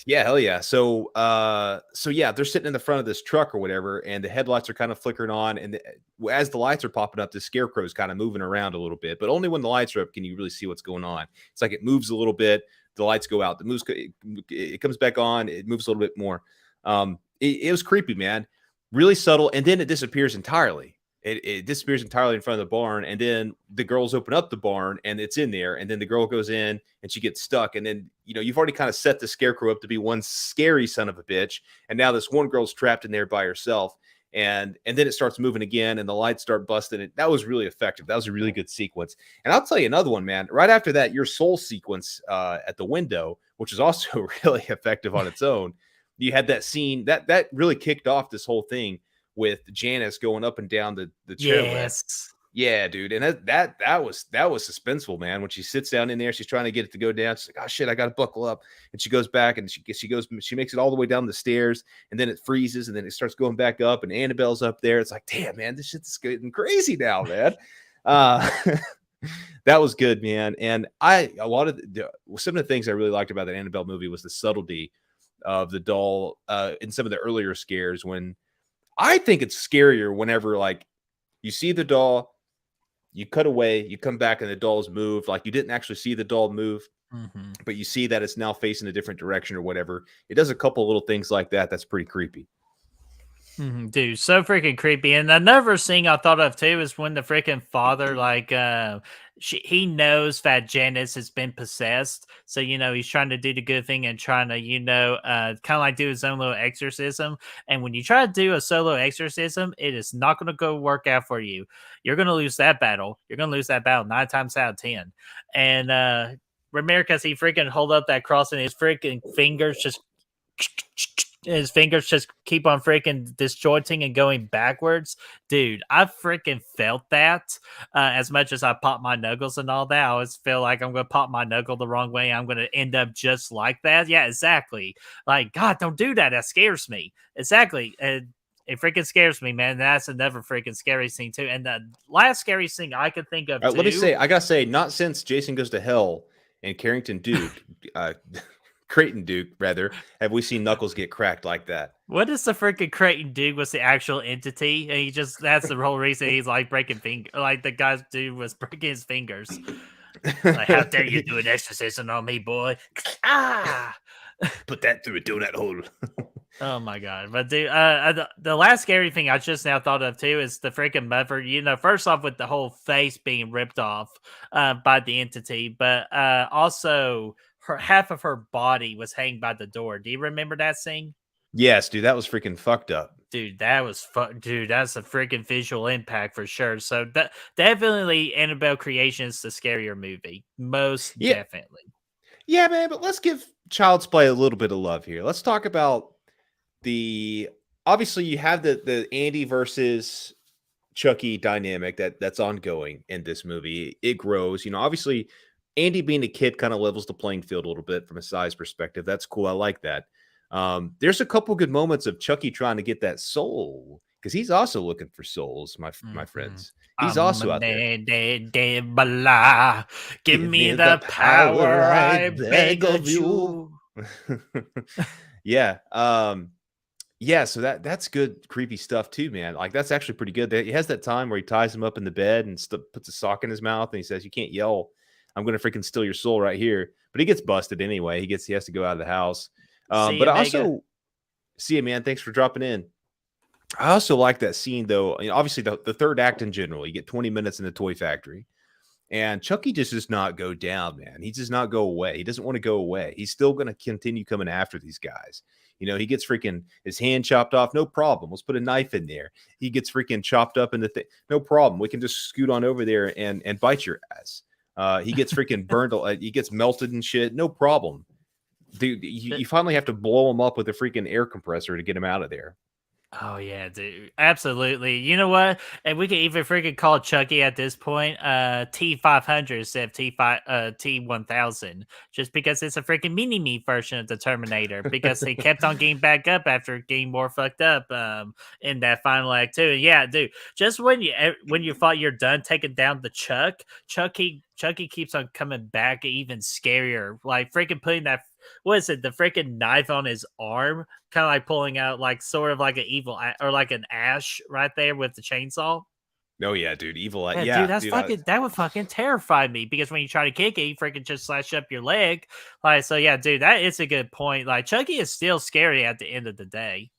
Yeah, hell yeah. So yeah, they're sitting in the front of this truck or whatever, and the headlights are kind of flickering on, and as the lights are popping up, the scarecrow is kind of moving around a little bit, but only when the lights are up can you really see what's going on. It's like it moves a little bit, the lights go out, it comes back on, it moves a little bit more. It was creepy, man, really subtle, and then it disappears entirely. It disappears entirely in front of the barn, and then the girls open up the barn, and it's in there, and then the girl goes in, and she gets stuck, and then you've already kind of set the scarecrow up to be one scary son of a bitch, and now this one girl's trapped in there by herself, and then it starts moving again, and the lights start busting. That was really effective. That was a really good sequence. And I'll tell you another one, man. Right after that, your soul sequence at the window, which is also really effective on its own. You had that scene that really kicked off this whole thing with Janice going up and down the chairlift. Yes. Yeah, dude. And that was suspenseful, man. When she sits down in there, she's trying to get it to go down. She's like, oh shit, I gotta buckle up. And she goes back and she makes it all the way down the stairs, and then it freezes, and then it starts going back up, and Annabelle's up there. It's like, damn, man, this shit's getting crazy now, man. That was good, man. And some of the things I really liked about that Annabelle movie was the subtlety of the doll in some of the earlier scares. When I think it's scarier whenever, like, you see the doll, you cut away, you come back, and the doll's moved. Like, you didn't actually see the doll move, but you see that it's now facing a different direction or whatever. It does a couple little things like that. That's pretty creepy. Dude, so freaking creepy. And another thing I thought of too is when the freaking father, like, he knows that Janice has been possessed, so he's trying to do the good thing and trying to kind of like do his own little exorcism. And when you try to do a solo exorcism, it is not going to go work out for you. You're going to lose that battle. You're going to lose that battle 9 times out of 10. And remember, because he freaking hold up that cross and his freaking fingers just keep on freaking disjointing and going backwards. Dude, I freaking felt that. As much as I pop my knuckles and all that, I always feel like I'm going to pop my knuckle the wrong way. I'm going to end up just like that. Yeah, exactly. Like, God, don't do that. That scares me. Exactly. It freaking scares me, man. That's another freaking scary scene, too. And the last scary thing I could think of, All right, let me say, I got to say, not since Jason Goes to Hell and Carrington Duke, Creighton Duke, rather, have we seen Knuckles get cracked like that. What is the freaking Creighton Duke was the actual entity? And that's the whole reason he's like breaking fingers. Like the guy's dude was breaking his fingers. Like, how dare you do an exorcism on me, boy? Ah! Put that through a donut hole. Oh my God. But dude, the last scary thing I just now thought of too is the freaking mother, first off with the whole face being ripped off by the entity, but also half of her body was hanging by the door. Do you remember that scene? Yes, dude, that was freaking fucked up. Dude, that's a freaking visual impact for sure. So definitely Annabelle Creation is the scarier movie. Most definitely. Yeah, man, but let's give Child's Play a little bit of love here. Let's talk about the obviously you have the Andy versus Chucky dynamic that's ongoing in this movie. It grows. Obviously Andy being a kid kind of levels the playing field a little bit from a size perspective. That's cool. I like that. There's a couple good moments of Chucky trying to get that soul because he's also looking for souls, my friends. He's also out there. Give me the power, I beg of you. Yeah. Yeah, so that's good creepy stuff too, man. Like that's actually pretty good. He has that time where he ties him up in the bed and puts a sock in his mouth and he says, "You can't yell. I'm going to freaking steal your soul right here." But he gets busted anyway. He has to go out of the house. But I also see you, man. Thanks for dropping in. I also like that scene though. Obviously the third act in general, you get 20 minutes in the toy factory. And Chucky just does not go down, man. He does not go away. He doesn't want to go away. He's still going to continue coming after these guys. He gets freaking his hand chopped off. No problem. Let's put a knife in there. He gets freaking chopped up in the thing. No problem. We can just scoot on over there and bite your ass. He gets freaking burned. He gets melted and shit. No problem. Dude, you finally have to blow him up with a freaking air compressor to get him out of there. Oh yeah, dude. Absolutely. You know what? And we could even freaking call Chucky at this point T500 instead of T1000 just because it's a freaking mini-me version of the Terminator because they kept on getting back up after getting more fucked up in that final act too. And yeah, dude, just when you thought you're done taking down the Chucky keeps on coming back even scarier. Like freaking putting that the freaking knife on his arm, kind of like pulling out like sort of like an evil or like an ash right there with the chainsaw. Oh yeah, dude, evil. Yeah, dude, that would fucking terrify me because when you try to kick it, you freaking just slash up your leg. Like, so yeah, dude, that is a good point. Like, Chucky is still scary at the end of the day.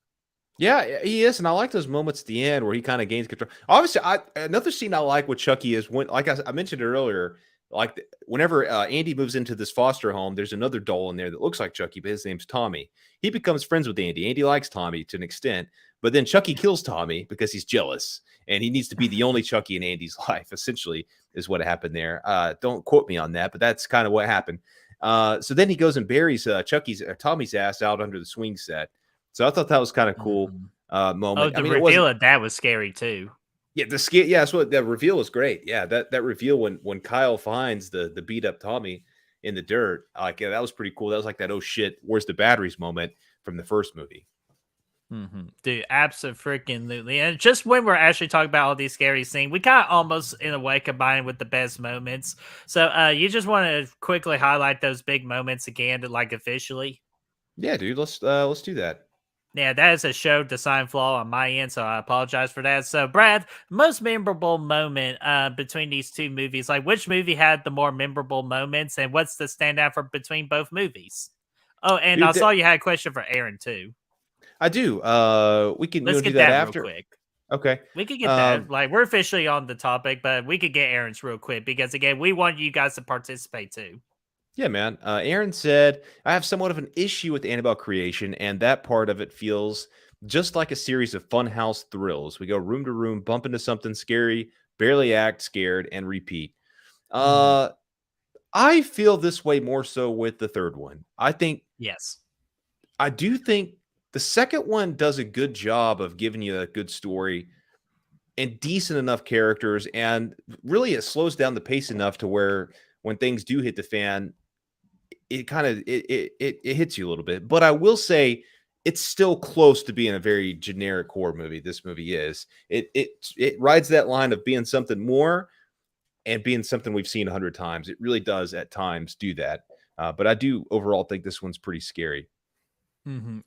Yeah, he is, and I like those moments at the end where he kind of gains control. Obviously, another scene I like with Chucky is when, like I mentioned it earlier, like whenever Andy moves into this foster home, there's another doll in there that looks like Chucky, but his name's Tommy. He becomes friends with Andy. Andy likes Tommy to an extent, but then Chucky kills Tommy because he's jealous, and he needs to be the only Chucky in Andy's life, essentially, is what happened there. Don't quote me on that, but that's kind of what happened. So then he goes and buries Tommy's ass out under the swing set. So I thought that was kind of cool moment. Oh, the reveal of that was scary too. Yeah, that's what that reveal was great. Yeah, that reveal when Kyle finds the beat up Tommy in the dirt, like that was pretty cool. That was like that, oh shit, where's the batteries moment from the first movie. Dude, absolutely. And just when we're actually talking about all these scary scenes, we kind of almost in a way combine with the best moments. So you just want to quickly highlight those big moments again, like officially? Yeah, dude, let's do that. Yeah, that is a show design flaw on my end, so I apologize for that. So, Brad, most memorable moment between these two movies, like which movie had the more memorable moments, and what's the standout for between both movies? Oh, and dude, I saw you had a question for Aaron too. I do. Let's get that after. Real quick. Okay, we could get that. Like we're officially on the topic, but we could get Aaron's real quick because again, we want you guys to participate too. Yeah, man. Aaron said, I have somewhat of an issue with Annabelle Creation, and that part of it feels just like a series of funhouse thrills. We go room to room, bump into something scary, barely act scared, and repeat. I feel this way more so with the third one. I do think the second one does a good job of giving you a good story and decent enough characters, and really it slows down the pace enough to where when things do hit the fan, it kind of it hits you a little bit. But I will say it's still close to being a very generic horror movie. This movie is. It rides that line of being something more and being something we've seen 100 times. It really does at times do that. But I do overall think this one's pretty scary.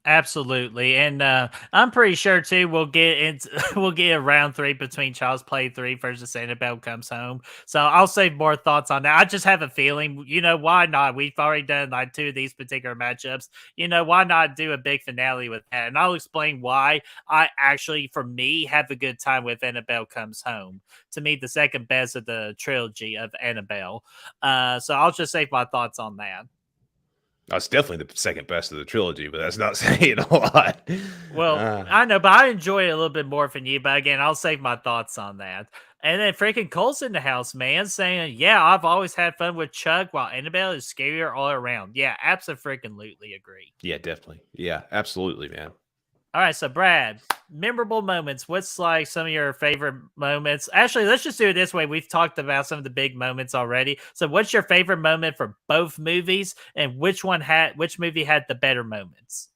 Absolutely, and I'm pretty sure too we'll get a round 3 between Child's Play 3 versus Annabelle Comes Home. So I'll save more thoughts on that. I just have a feeling, why not? We've already done like 2 of these particular matchups. Why not do a big finale with that? And I'll explain why I actually, for me, have a good time with Annabelle Comes Home. To me, the second best of the trilogy of Annabelle. So I'll just save my thoughts on that. That's definitely the second best of the trilogy, but that's not saying a lot. Well, I know, but I enjoy it a little bit more from you. But again, I'll save my thoughts on that. And then freaking Cole's in the house, man, saying, "Yeah, I've always had fun with Chuck, while Annabelle is scarier all around." Yeah, absolutely agree. Yeah, definitely. Yeah, absolutely, man. All right, so Brad, memorable moments. What's like some of your favorite moments? Actually, let's just do it this way. We've talked about some of the big moments already. So, what's your favorite moment for both movies, and which movie had the better moments?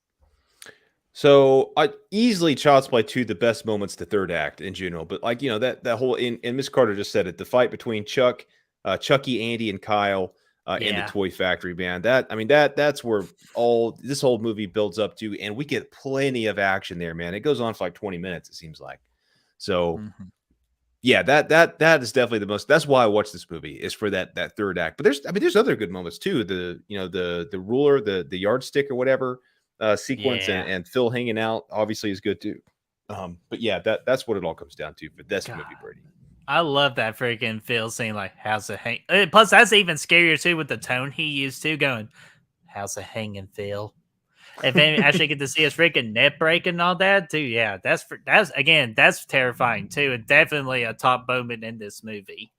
So I easily Child's Play 2 the best moments the third act in general, but like that whole and Miss Carter just said it, the fight between Chucky, Andy, and Kyle in the Yeah. toy factory, man. That's where all this whole movie builds up to, and we get plenty of action there, man. It goes on for like 20 minutes, it seems like. So Mhm. yeah, that is definitely the most. That's why I watch this movie is for that third act. But there's other good moments too. The ruler, the yardstick or whatever sequence, Yeah. and Phil hanging out obviously is good too. But yeah, that's what it all comes down to for this God. movie, Brady. I love that freaking Phil saying like, "How's it hang?" Plus, that's even scarier too with the tone he used too, going, "How's it hanging, Phil?" And then actually get to see his freaking net break and all that too. Yeah, that's terrifying too, and definitely a top moment in this movie.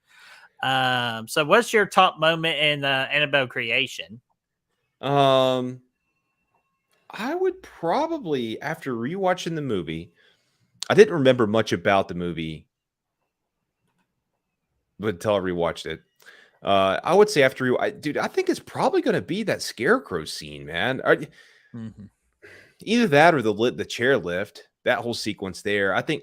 So what's your top moment in Annabelle Creation? Um, I would probably after rewatching the movie, I didn't remember much about the movie, but until I rewatched it. I would say dude, I think it's probably going to be that scarecrow scene, man. Mhm. Either that or the chairlift, that whole sequence there. I think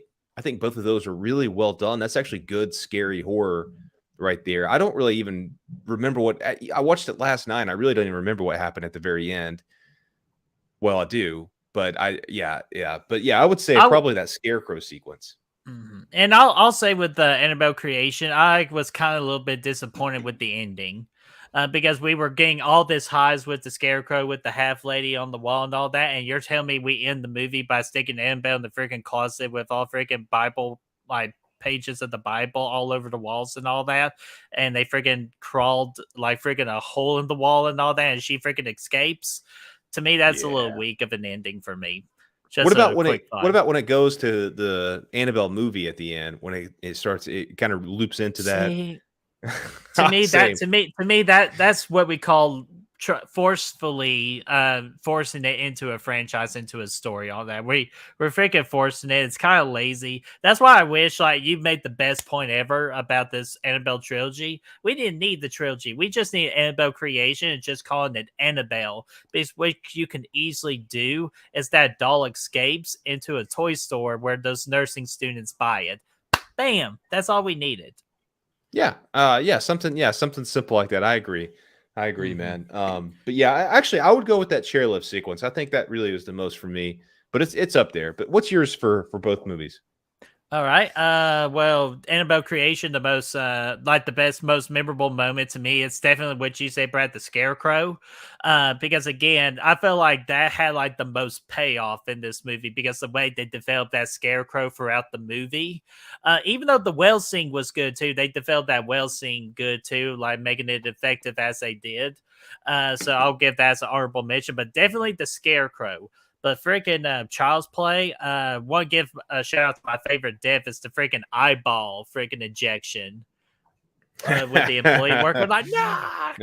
both of those are really well done. That's actually good scary horror right there. I don't really even remember what I watched it last night. And I really don't even remember what happened at the very end. Well, I do, but I would say I'll probably that scarecrow sequence. And I'll say with the Annabelle Creation, I was kind of a little bit disappointed with the ending. Because we were getting all this highs with the scarecrow with the half lady on the wall and all that, and you're telling me we end the movie by sticking Annabelle in the freaking closet with all freaking Bible like pages of the Bible all over the walls and all that, and they freaking crawled like freaking a hole in the wall and all that, and she freaking escapes. To me, that's a little Yeah. weak of an ending for me. What Just about a when quick it what thought. about when it goes to the Annabelle movie at the end when it kind of loops into that. See, to me that Same. to me that's what we call forcefully forcing it into a franchise, into a story, all that we're freaking forcing it. It's kind of lazy. That's why I wish, like, you made the best point ever about this Annabelle trilogy. We didn't need the trilogy, we just need Annabelle Creation and just calling it Annabelle, because what you can easily do is that doll escapes into a toy store where those nursing students buy it. Bam, that's all we needed. Something simple like that. I agree, Mhm. man. But yeah, actually, I would go with that chairlift sequence. I think that really was the most for me, but it's up there. But what's yours for both movies? All right. Well, Annabelle Creation, the most like the best, most memorable moment to me, it's definitely what you say, Brad, the Scarecrow. Because again, I felt like that had like the most payoff in this movie, because the way they developed that Scarecrow throughout the movie. Even though the well scene was good too, they developed that well scene good too, like making it effective as they did. So I'll give that as an honorable mention, but definitely the Scarecrow. But freaking Child's Play, want to give a shout out to my favorite death is the freaking eyeball freaking injection with the employee worker. Like, nah!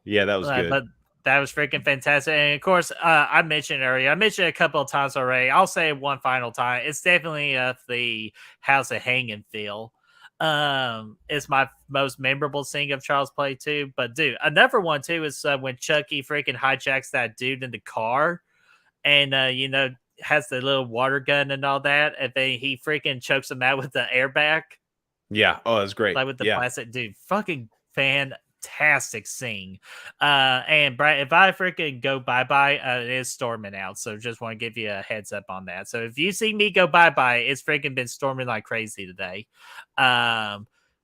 Yeah, that was good. But that was freaking fantastic. And of course, I mentioned earlier, I mentioned it a couple of times already. I'll say it one final time. It's definitely the House of Hanging feel. It's my most memorable scene of Child's Play too. But dude, another one too is when Chucky freaking hijacks that dude in the car, and has the little water gun and all that, and then he freaking chokes him out with the airbag, Yeah. Oh, that's great. like with the Yeah. plastic. Dude, fucking fantastic scene. And Brad, if I freaking go bye-bye, it is storming out, so just want to give you a heads up on that. So if you see me go bye-bye, it's freaking been storming like crazy today.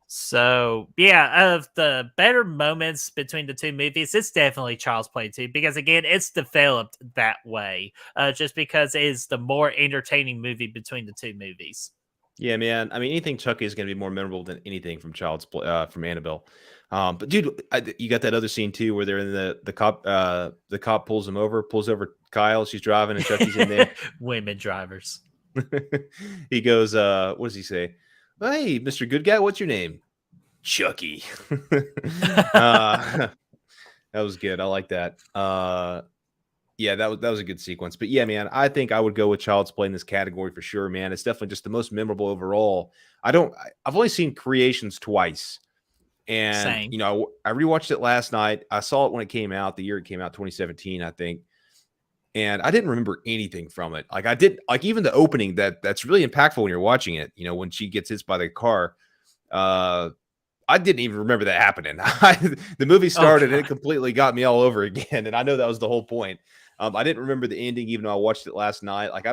So yeah, of the better moments between the two movies, it's definitely Child's Play 2, because again, it's developed that way. Just because it is the more entertaining movie between the two movies. Yeah, man. I mean, anything Chucky is going to be more memorable than anything from from Annabelle. But dude, you got that other scene too where they're in the cop pulls over Kyle. She's driving and Chucky's in there. Women drivers. He goes, what does he say? Hey, Mr. Good Guy, what's your name? Chucky. That was good. I like that. Yeah, that was a good sequence. But yeah, man, I think I would go with Child's Play in this category for sure, man. It's definitely just the most memorable overall. I've only seen Creations twice. And, Same. I rewatched it last night. I saw it when it came out, the year it came out, 2017, I think. And I didn't remember anything from it. Like even the opening that's really impactful when you're watching it, when she gets hit by the car. I didn't even remember that happening. The movie started and it completely got me all over again. And I know that was the whole point. I didn't remember the ending, even though I watched it last night. Like,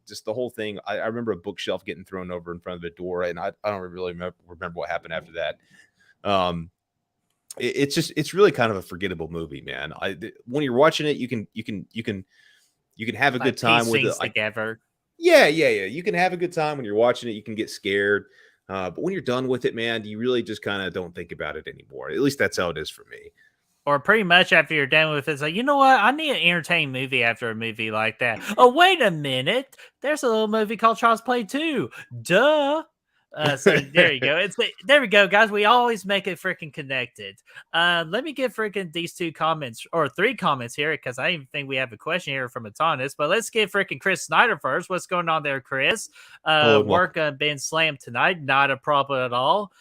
just the whole thing. I remember a bookshelf getting thrown over in front of the door, and I don't really remember what happened after that. It's really kind of a forgettable movie, man. When you're watching it, you can have a good time with it. Together. Yeah. You can have a good time when you're watching it. You can get scared. But when you're done with it, man, you really just kind of don't think about it anymore. At least that's how it is for me. Or pretty much after you're done with it, it's like, you know what? I need an entertaining movie after a movie like that. Oh, wait a minute. There's a little movie called Child's Play 2. Duh. So there you go. There we go, guys. We always make it freaking connected. Let me get freaking these 2 comments or 3 comments here because I even think we have a question here from Atanis. But let's get freaking Chris Snyder first. What's going on there, Chris? Work been slammed tonight. Not a problem at all.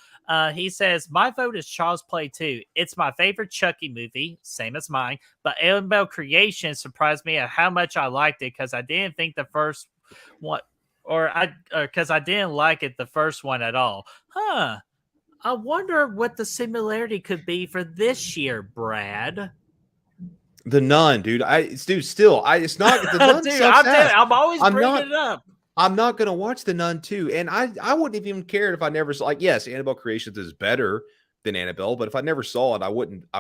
He says, my vote is Child's Play 2. It's my favorite Chucky movie, same as mine, but Annabelle Creation surprised me at how much I liked it because I didn't think the first one, because I didn't like it the first one at all. I wonder what the similarity could be for this year, Brad. The Nun, dude. It's not the Nun. Dude, sucks ass. I'm always bringing it up. I'm not gonna watch The Nun 2, and I wouldn't have even cared if I never saw. Like, yes, Annabelle Creations is better than Annabelle, but if I never saw it, I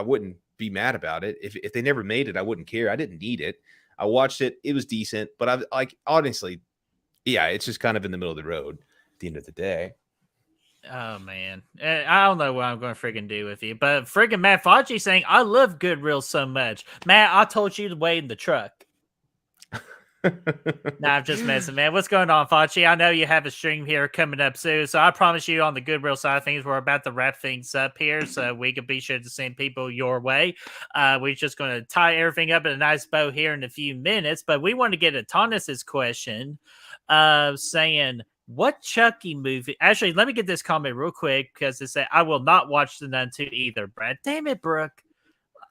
wouldn't be mad about it. If they never made it, I wouldn't care. I didn't need it. I watched it; it was decent, but honestly, yeah, it's just kind of in the middle of the road at the end of the day. Oh man, I don't know what I'm going to freaking do with you, but freaking Matt Fauci saying I love Good Reels so much. Matt, I told you to wait in the truck. Nah, I'm just messing, man. What's going on, Fauci? I know you have a stream here coming up soon, so I promise you on the Goodwill side of things, we're about to wrap things up here, so we can be sure to send people your way. We're just going to tie everything up in a nice bow here in a few minutes, but we want to get Atanis's question saying, what Chucky movie? Actually, let me get this comment real quick because it said, I will not watch The Nun 2 either, Brad. Damn it, Brooke.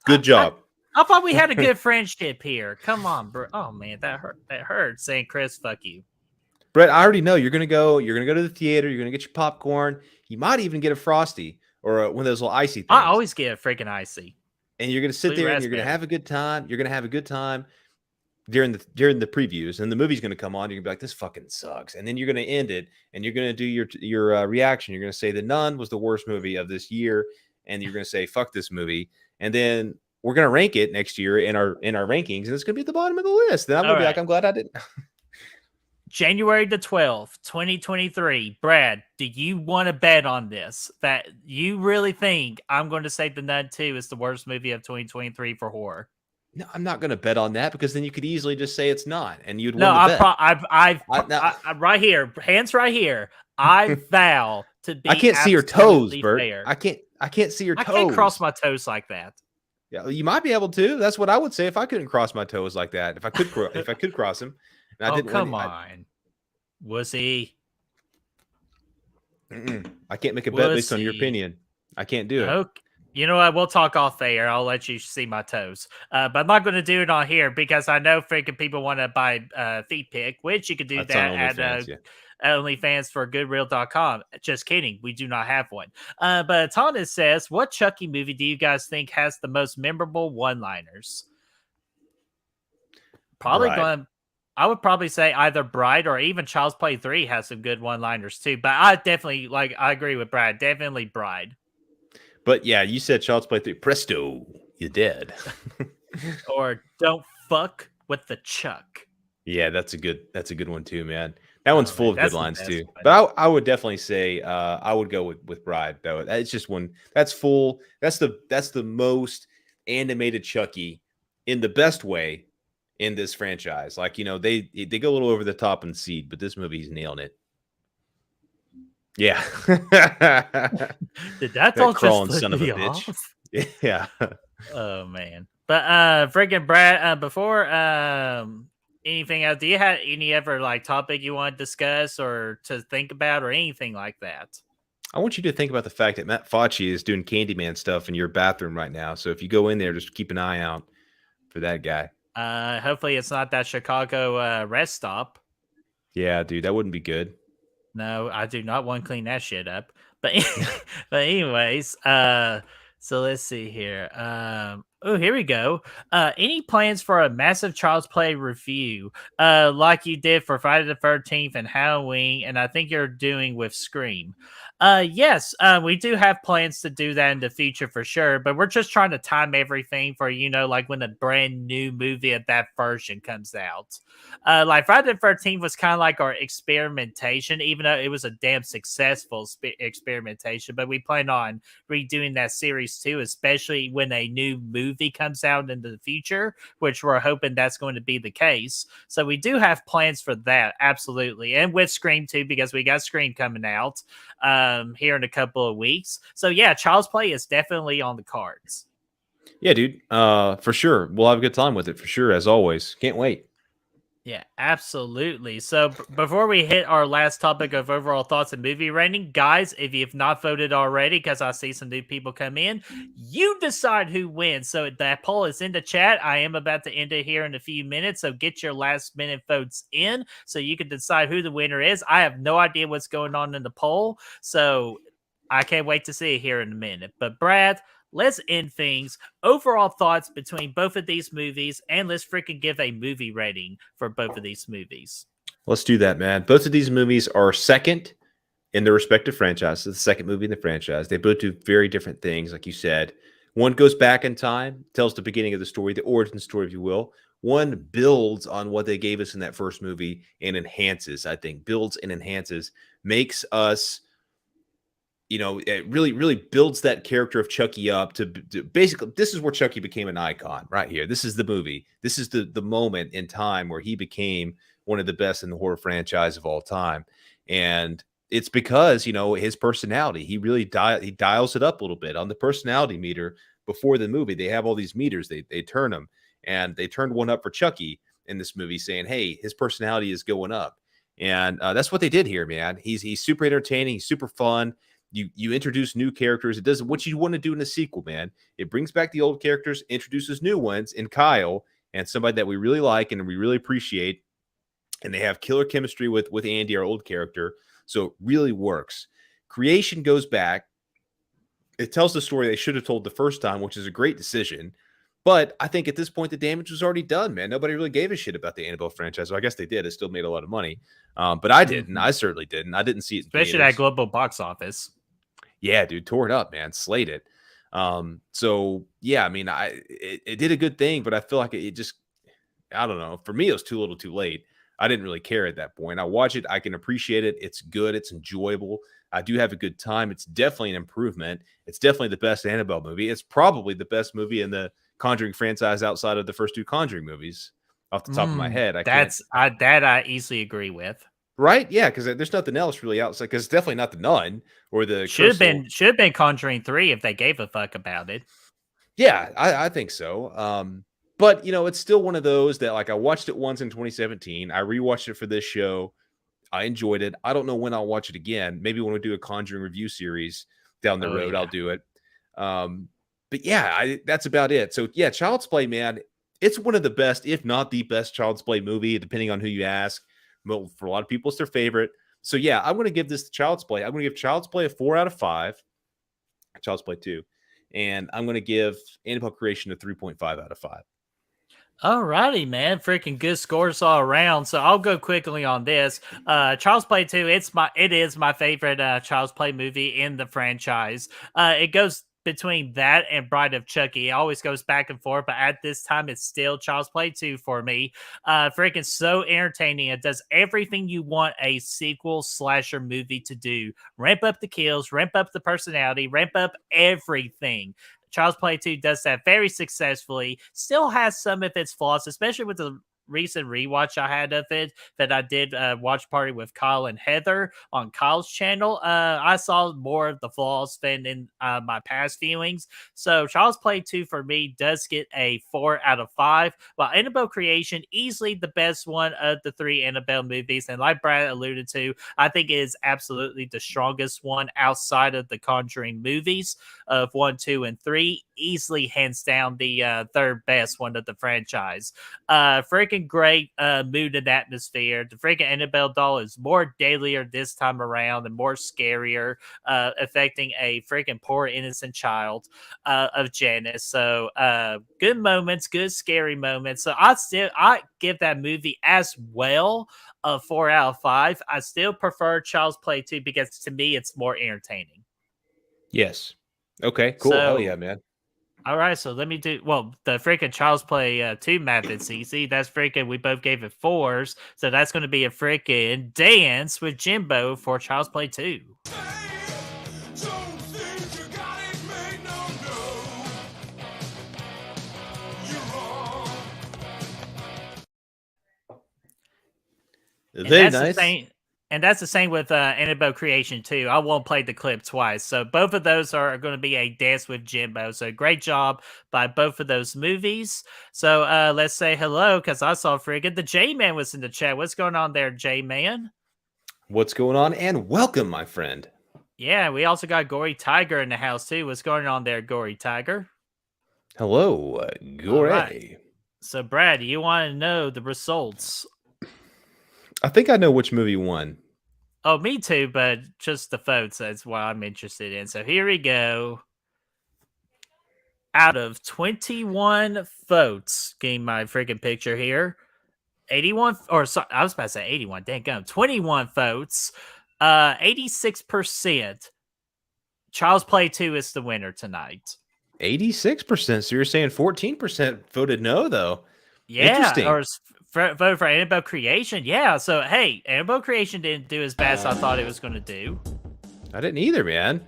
Good job. I thought we had a good friendship here. Come on, bro. Oh man, that hurt. That hurt. Saying Chris, fuck you, Brett. I already know you're gonna go. You're gonna go to the theater. You're gonna get your popcorn. You might even get a Frosty or one of those little icy things. I always get a freaking icy. And you're gonna sit there and you're gonna have a good time. You're gonna have a good time during the previews, and the movie's gonna come on. You're gonna be like, this fucking sucks, and then you're gonna end it, and you're gonna do your reaction. You're gonna say The Nun was the worst movie of this year, and you're gonna say fuck this movie, and then we're going to rank it next year in our rankings, and it's going to be at the bottom of the list. Then I'm going to be like, I'm glad I didn't. January the 12th, 2023. Brad, do you want to bet on this? That you really think I'm going to say The Nun 2 is the worst movie of 2023 for horror? No, I'm not going to bet on that because then you could easily just say it's not, and you'd win the bet. I right here, hands right here. I vow to be. I can't see your toes, Bert. I can't see your toes. I can't cross my toes like that. Yeah, you might be able to. That's what I would say if I couldn't cross my toes like that. If I could cross them, and I didn't. Come on, wussy. I can't make a bet based on your opinion. I can't do it. Okay. You know what? We'll talk off air. I'll let you see my toes. But I'm not going to do it on here because I know freaking people want to buy feet pic, which you could do that at OnlyFans for goodreal.com. Just kidding. We do not have one. But Atanis says, what Chucky movie do you guys think has the most memorable one-liners? I would probably say either Bride or even Child's Play 3 has some good one-liners too. But I agree with Brad. Definitely Bride. But yeah, you said Child's Play 3. Presto, you're dead. Or don't fuck with the Chuck. Yeah, that's a good one too, man. That one's full of good lines too. One. But I would definitely say I would go with Bride though. It's just one that's full. That's the most animated Chucky in the best way in this franchise. Like, they go a little over the top in Seed, but this movie's nailing it. Yeah. Did that That all just crawling flip son of a me bitch. off? Yeah. Oh man. But freaking Brad, before anything else, do you have any ever like topic you want to discuss or to think about or anything like that? I want you to think about the fact that Matt Fauci is doing Candyman stuff in your bathroom right now. So if you go in there, just keep an eye out for that guy. Hopefully it's not that Chicago rest stop. Yeah, dude, that wouldn't be good. No, I do not want to clean that shit up. But but anyways, so let's see here. Oh, here we go. Any plans for a massive Child's Play review? Like you did for Friday the 13th and Halloween, and I think you're doing with Scream. Yes, we do have plans to do that in the future for sure, but we're just trying to time everything for, like when a brand new movie of that version comes out. Like Friday the 13th was kind of like our experimentation, even though it was a damn successful experimentation. But we plan on redoing that series too, especially when a new movie comes out in the future, which we're hoping that's going to be the case. So we do have plans for that, absolutely, and with Scream too, because we got Scream coming out here in a couple of weeks. So yeah, Child's Play is definitely on the cards. Yeah, dude. For sure. We'll have a good time with it for sure, as always. Can't wait. Yeah, absolutely. So before we hit our last topic of overall thoughts and movie rating, guys, if you've not voted already, because I see some new people come in, you decide who wins. So that poll is in the chat. I am about to end it here in a few minutes. So get your last minute votes in so you can decide who the winner is. I have no idea what's going on in the poll. So I can't wait to see it here in a minute. But Brad, let's end things. Overall thoughts between both of these movies, and let's freaking give a movie rating for both of these movies. Let's do that, man. Both of these movies are second in their respective franchises. The second movie in the franchise. They both do very different things, like you said. One goes back in time, tells the beginning of the story, the origin story, if you will. One builds on what they gave us in that first movie and enhances, I think, builds and enhances, makes us, it really builds that character of Chucky up to basically, this is where Chucky became an icon right here. This is the movie. This is the moment in time where he became one of the best in the horror franchise of all time. And it's because, his personality, he really he dials it up a little bit on the personality meter. Before the movie, they have all these meters, they turn them, and they turned one up for Chucky in this movie, saying, hey, his personality is going up. And that's what they did here, man. He's super entertaining, he's super fun. You introduce new characters. It does what you want to do in a sequel, man. It brings back the old characters, introduces new ones in Kyle and somebody that we really like and we really appreciate. And they have killer chemistry with Andy, our old character. So it really works. Creation goes back. It tells the story they should have told the first time, which is a great decision. But I think at this point, the damage was already done, man. Nobody really gave a shit about the Annabelle franchise. Well, I guess they did. It still made a lot of money. But I didn't. I certainly didn't. I didn't see it. Especially that global box office. Yeah, dude, tore it up, man. Slayed it. So yeah, I mean, it did a good thing, but I feel like it just, I don't know. For me, it was too little, too late. I didn't really care at that point. I watch it, I can appreciate it. It's good, it's enjoyable. I do have a good time. It's definitely an improvement. It's definitely the best Annabelle movie. It's probably the best movie in the Conjuring franchise outside of the first two Conjuring movies. Off the top of my head, I easily agree with. Right? Yeah, because there's nothing else really outside. Because it's definitely not the Nun or the should have been Conjuring 3 if they gave a fuck about it. Yeah, I think so. But it's still one of those that, like, I watched it once in 2017. I rewatched it for this show. I enjoyed it. I don't know when I'll watch it again. Maybe when we do a Conjuring review series down the road, I'll do it. But yeah, that's about it. So yeah, Child's Play, man, it's one of the best, if not the best Child's Play movie, depending on who you ask. Well, for a lot of people, it's their favorite. So yeah, I'm going to give this to Child's Play. I'm going to give Child's Play a 4 out of 5. Child's Play 2. And I'm going to give Annabelle Creation a 3.5 out of 5. Alrighty, man. Freaking good scores all around. So I'll go quickly on this. Child's Play 2, it is my favorite Child's Play movie in the franchise. It goes between that and Bride of Chucky. It always goes back and forth, but at this time, it's still Child's Play 2 for me. Freaking so entertaining. It does everything you want a sequel slasher movie to do. Ramp up the kills, ramp up the personality, ramp up everything. Child's Play 2 does that very successfully. Still has some of its flaws, especially with the recent rewatch I had of it that I did watch party with Kyle and Heather on Kyle's channel, I saw more of the flaws than in my past viewings. So Child's Play 2 for me does get a 4 out of 5, while Annabelle Creation, easily the best one of the 3 Annabelle movies. And like Brad alluded to, I think it is absolutely the strongest one outside of the Conjuring movies of 1, 2, and 3. Easily hands down the third best one of the franchise. Freaking great mood and atmosphere. The freaking Annabelle doll is more deadlier this time around and more scarier, affecting a freaking poor innocent child of Janice. So good moments, good scary moments. So I give that movie as well a 4 out of 5. I still prefer Child's Play 2 because to me it's more entertaining. Yes. Okay, cool. So, Hell yeah, man. All right, so let me do the freaking Child's Play 2 map at CC. That's freaking, we both gave it 4s, so that's going to be a freaking dance with Jimbo for Child's Play 2. Very nice. And that's the same with Annabelle Creation too. I won't play the clip twice. So both of those are going to be a dance with Jimbo. So great job by both of those movies. So let's say hello, because I saw friggin' the J-Man was in the chat. What's going on there, J-Man? What's going on? And welcome, my friend. Yeah, we also got Gory Tiger in the house too. What's going on there, Gory Tiger? Hello, Gore. Right. So Brad, you want to know the results? I think I know which movie won. Oh, me too, but just the votes. That's what I'm interested in. So here we go. Out of 21 votes, getting my freaking picture here, 81, or sorry, I was about to say 81, dang gum, 21 votes, 86%. Child's Play 2 is the winner tonight. 86%. So you're saying 14% voted no, though. Yeah, interesting. Or vote for Annabelle Creation. Yeah, so hey, Annabelle Creation didn't do as bad as I thought it was going to do. I didn't either, man.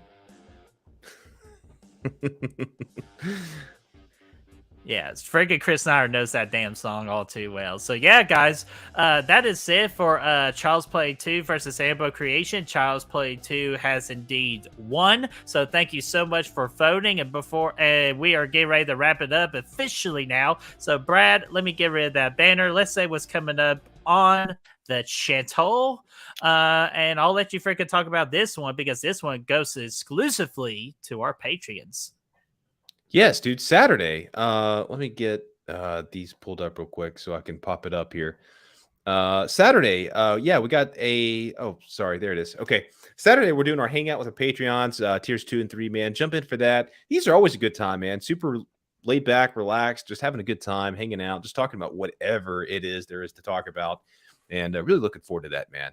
Yeah, it's freaking Chris Snyder knows that damn song all too well. So yeah, guys, that is it for Child's Play 2 versus Annabelle Creation. Child's Play 2 has indeed won. So thank you so much for voting. And before we are getting ready to wrap it up officially now. So Brad, let me get rid of that banner. Let's say what's coming up on the channel. And I'll let you freaking talk about this one because this one goes exclusively to our Patreons. Yes, dude. Saturday. Let me get these pulled up real quick so I can pop it up here. Saturday. Yeah, we got a. Oh, sorry. There it is. Okay. Saturday, we're doing our hangout with the Patreons, tiers 2 and 3, man. Jump in for that. These are always a good time, man. Super laid back, relaxed, just having a good time, hanging out, just talking about whatever it is there is to talk about. And really looking forward to that, man.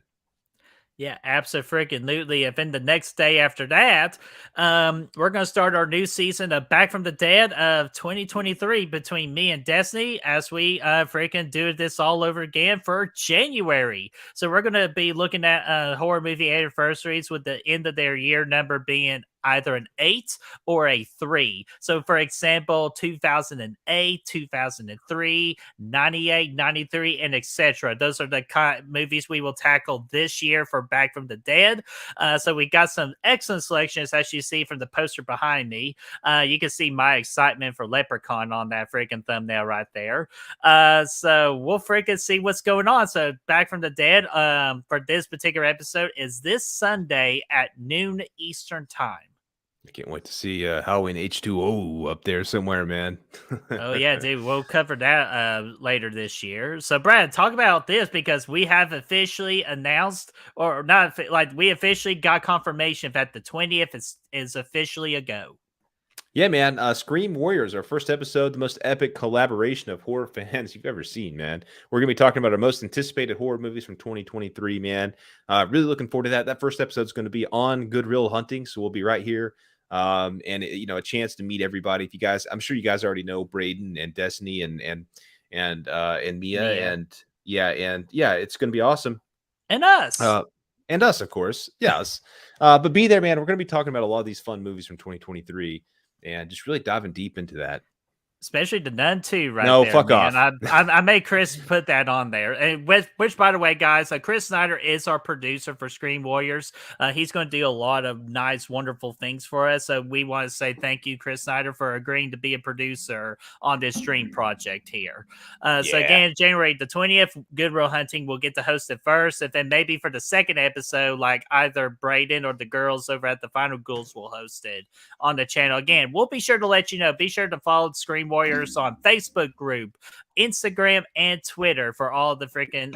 Yeah, absolutely. If in the next day after that, we're going to start our new season of Back from the Dead of 2023 between me and Destiny as we freaking do this all over again for January. So we're going to be looking at horror movie anniversaries with the end of their year number being either an 8 or a 3. So for example, 2008, 2003, 98, 93, and etc. Those are the kind of movies we will tackle this year for Back from the Dead. So we got some excellent selections, as you see from the poster behind me. You can see my excitement for Leprechaun on that freaking thumbnail right there. So we'll freaking see what's going on. So Back from the Dead for this particular episode is this Sunday at noon Eastern time. I can't wait to see Halloween H2O up there somewhere, man. Oh, yeah, dude. We'll cover that later this year. So, Brad, talk about this because we have officially announced, or not, like we officially got confirmation that the 20th is officially a go. Yeah, man. Scream Warriors, our first episode, the most epic collaboration of horror fans you've ever seen, man. We're going to be talking about our most anticipated horror movies from 2023, man. Really looking forward to that. That first episode is going to be on Good Real Hunting, so we'll be right here. And you know, a chance to meet everybody. If you guys, I'm sure you guys already know Braden and Destiny and Mia. And yeah, it's going to be awesome. And us. And us, of course. Yes. But be there, man. We're going to be talking about a lot of these fun movies from 2023 and just really diving deep into that. Especially the Nun 2 right No, there, fuck man. off. I made Chris put that on there. And which, by the way, guys, Chris Snyder is our producer for Screen Warriors. He's going to do a lot of nice, wonderful things for us. So we want to say thank you, Chris Snyder, for agreeing to be a producer on this stream project here. So again, January the 20th, Good Will Hunting will get to host it first. And then maybe for the second episode, like either Braden or the girls over at the Final Ghouls will host it on the channel. Again, we'll be sure to let you know. Be sure to follow Screen Warriors on Facebook group, Instagram, and Twitter for all the freaking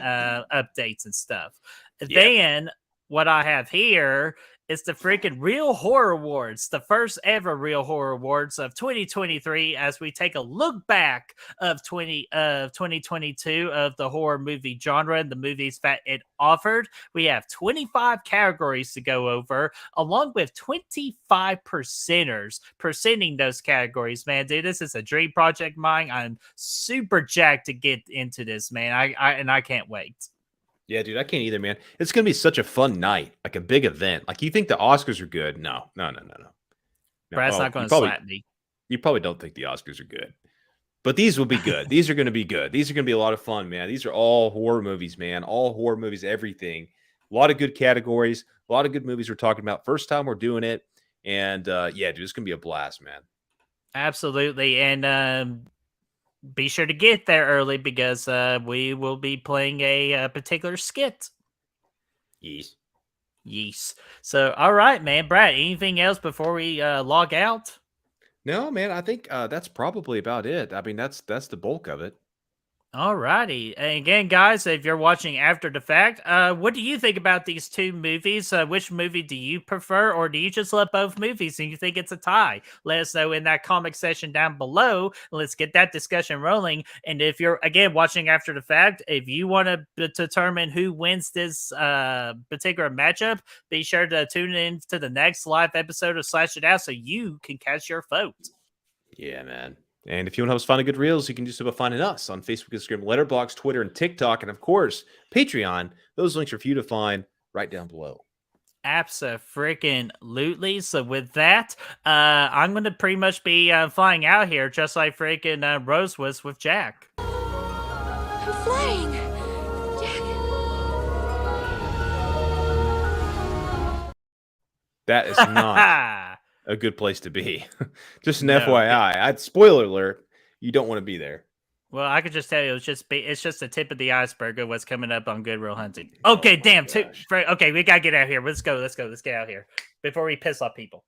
updates and stuff. Yeah. Then what I have here is the freaking Real Horror Awards, the first ever Real Horror Awards of 2023, as we take a look back of 2022 of the horror movie genre and the movies that it offered. We have 25 categories to go over, along with 25 presenting those categories. Man, dude, this is a dream project of mine. I'm super jacked to get into this, man. I can't wait. Yeah, dude, I can't either, man. It's going to be such a fun night, like a big event. Like, you think the Oscars are good? No. Brad's not going to slap me. You probably don't think the Oscars are good. But these will be good. These are going to be good. These are going to be a lot of fun, man. These are all horror movies, man. All horror movies, everything. A lot of good categories. A lot of good movies we're talking about. First time we're doing it. And, yeah, dude, it's going to be a blast, man. Absolutely. And, be sure to get there early because we will be playing a particular skit. Yes. So, all right, man. Brad, anything else before we log out? No, man. I think that's probably about it. I mean, that's the bulk of it. All righty. And again, guys, if you're watching after the fact, what do you think about these two movies? Which movie do you prefer, or do you just love both movies and you think it's a tie? Let us know in that comment section down below. Let's get that discussion rolling. And if you're, again, watching after the fact, if you want to determine who wins this particular matchup, be sure to tune in to the next live episode of Slash It Out so you can cast your vote. Yeah, man. And if you want to help us find good reels, you can do so by finding us on Facebook, Instagram, Letterboxd, Twitter, and TikTok. And of course, Patreon. Those links are for you to find right down below. Abso-freaking-lutely. So with that, I'm going to pretty much be flying out here just like freaking Rose was with Jack. I'm flying. Jack. That is not a good place to be. Just an FYI. Spoiler alert, you don't want to be there. Well, I could just tell you, it's just the tip of the iceberg of what's coming up on Good Will Hunting. Okay, damn. Okay, we gotta get out of here. Let's go. Let's get out of here before we piss off people.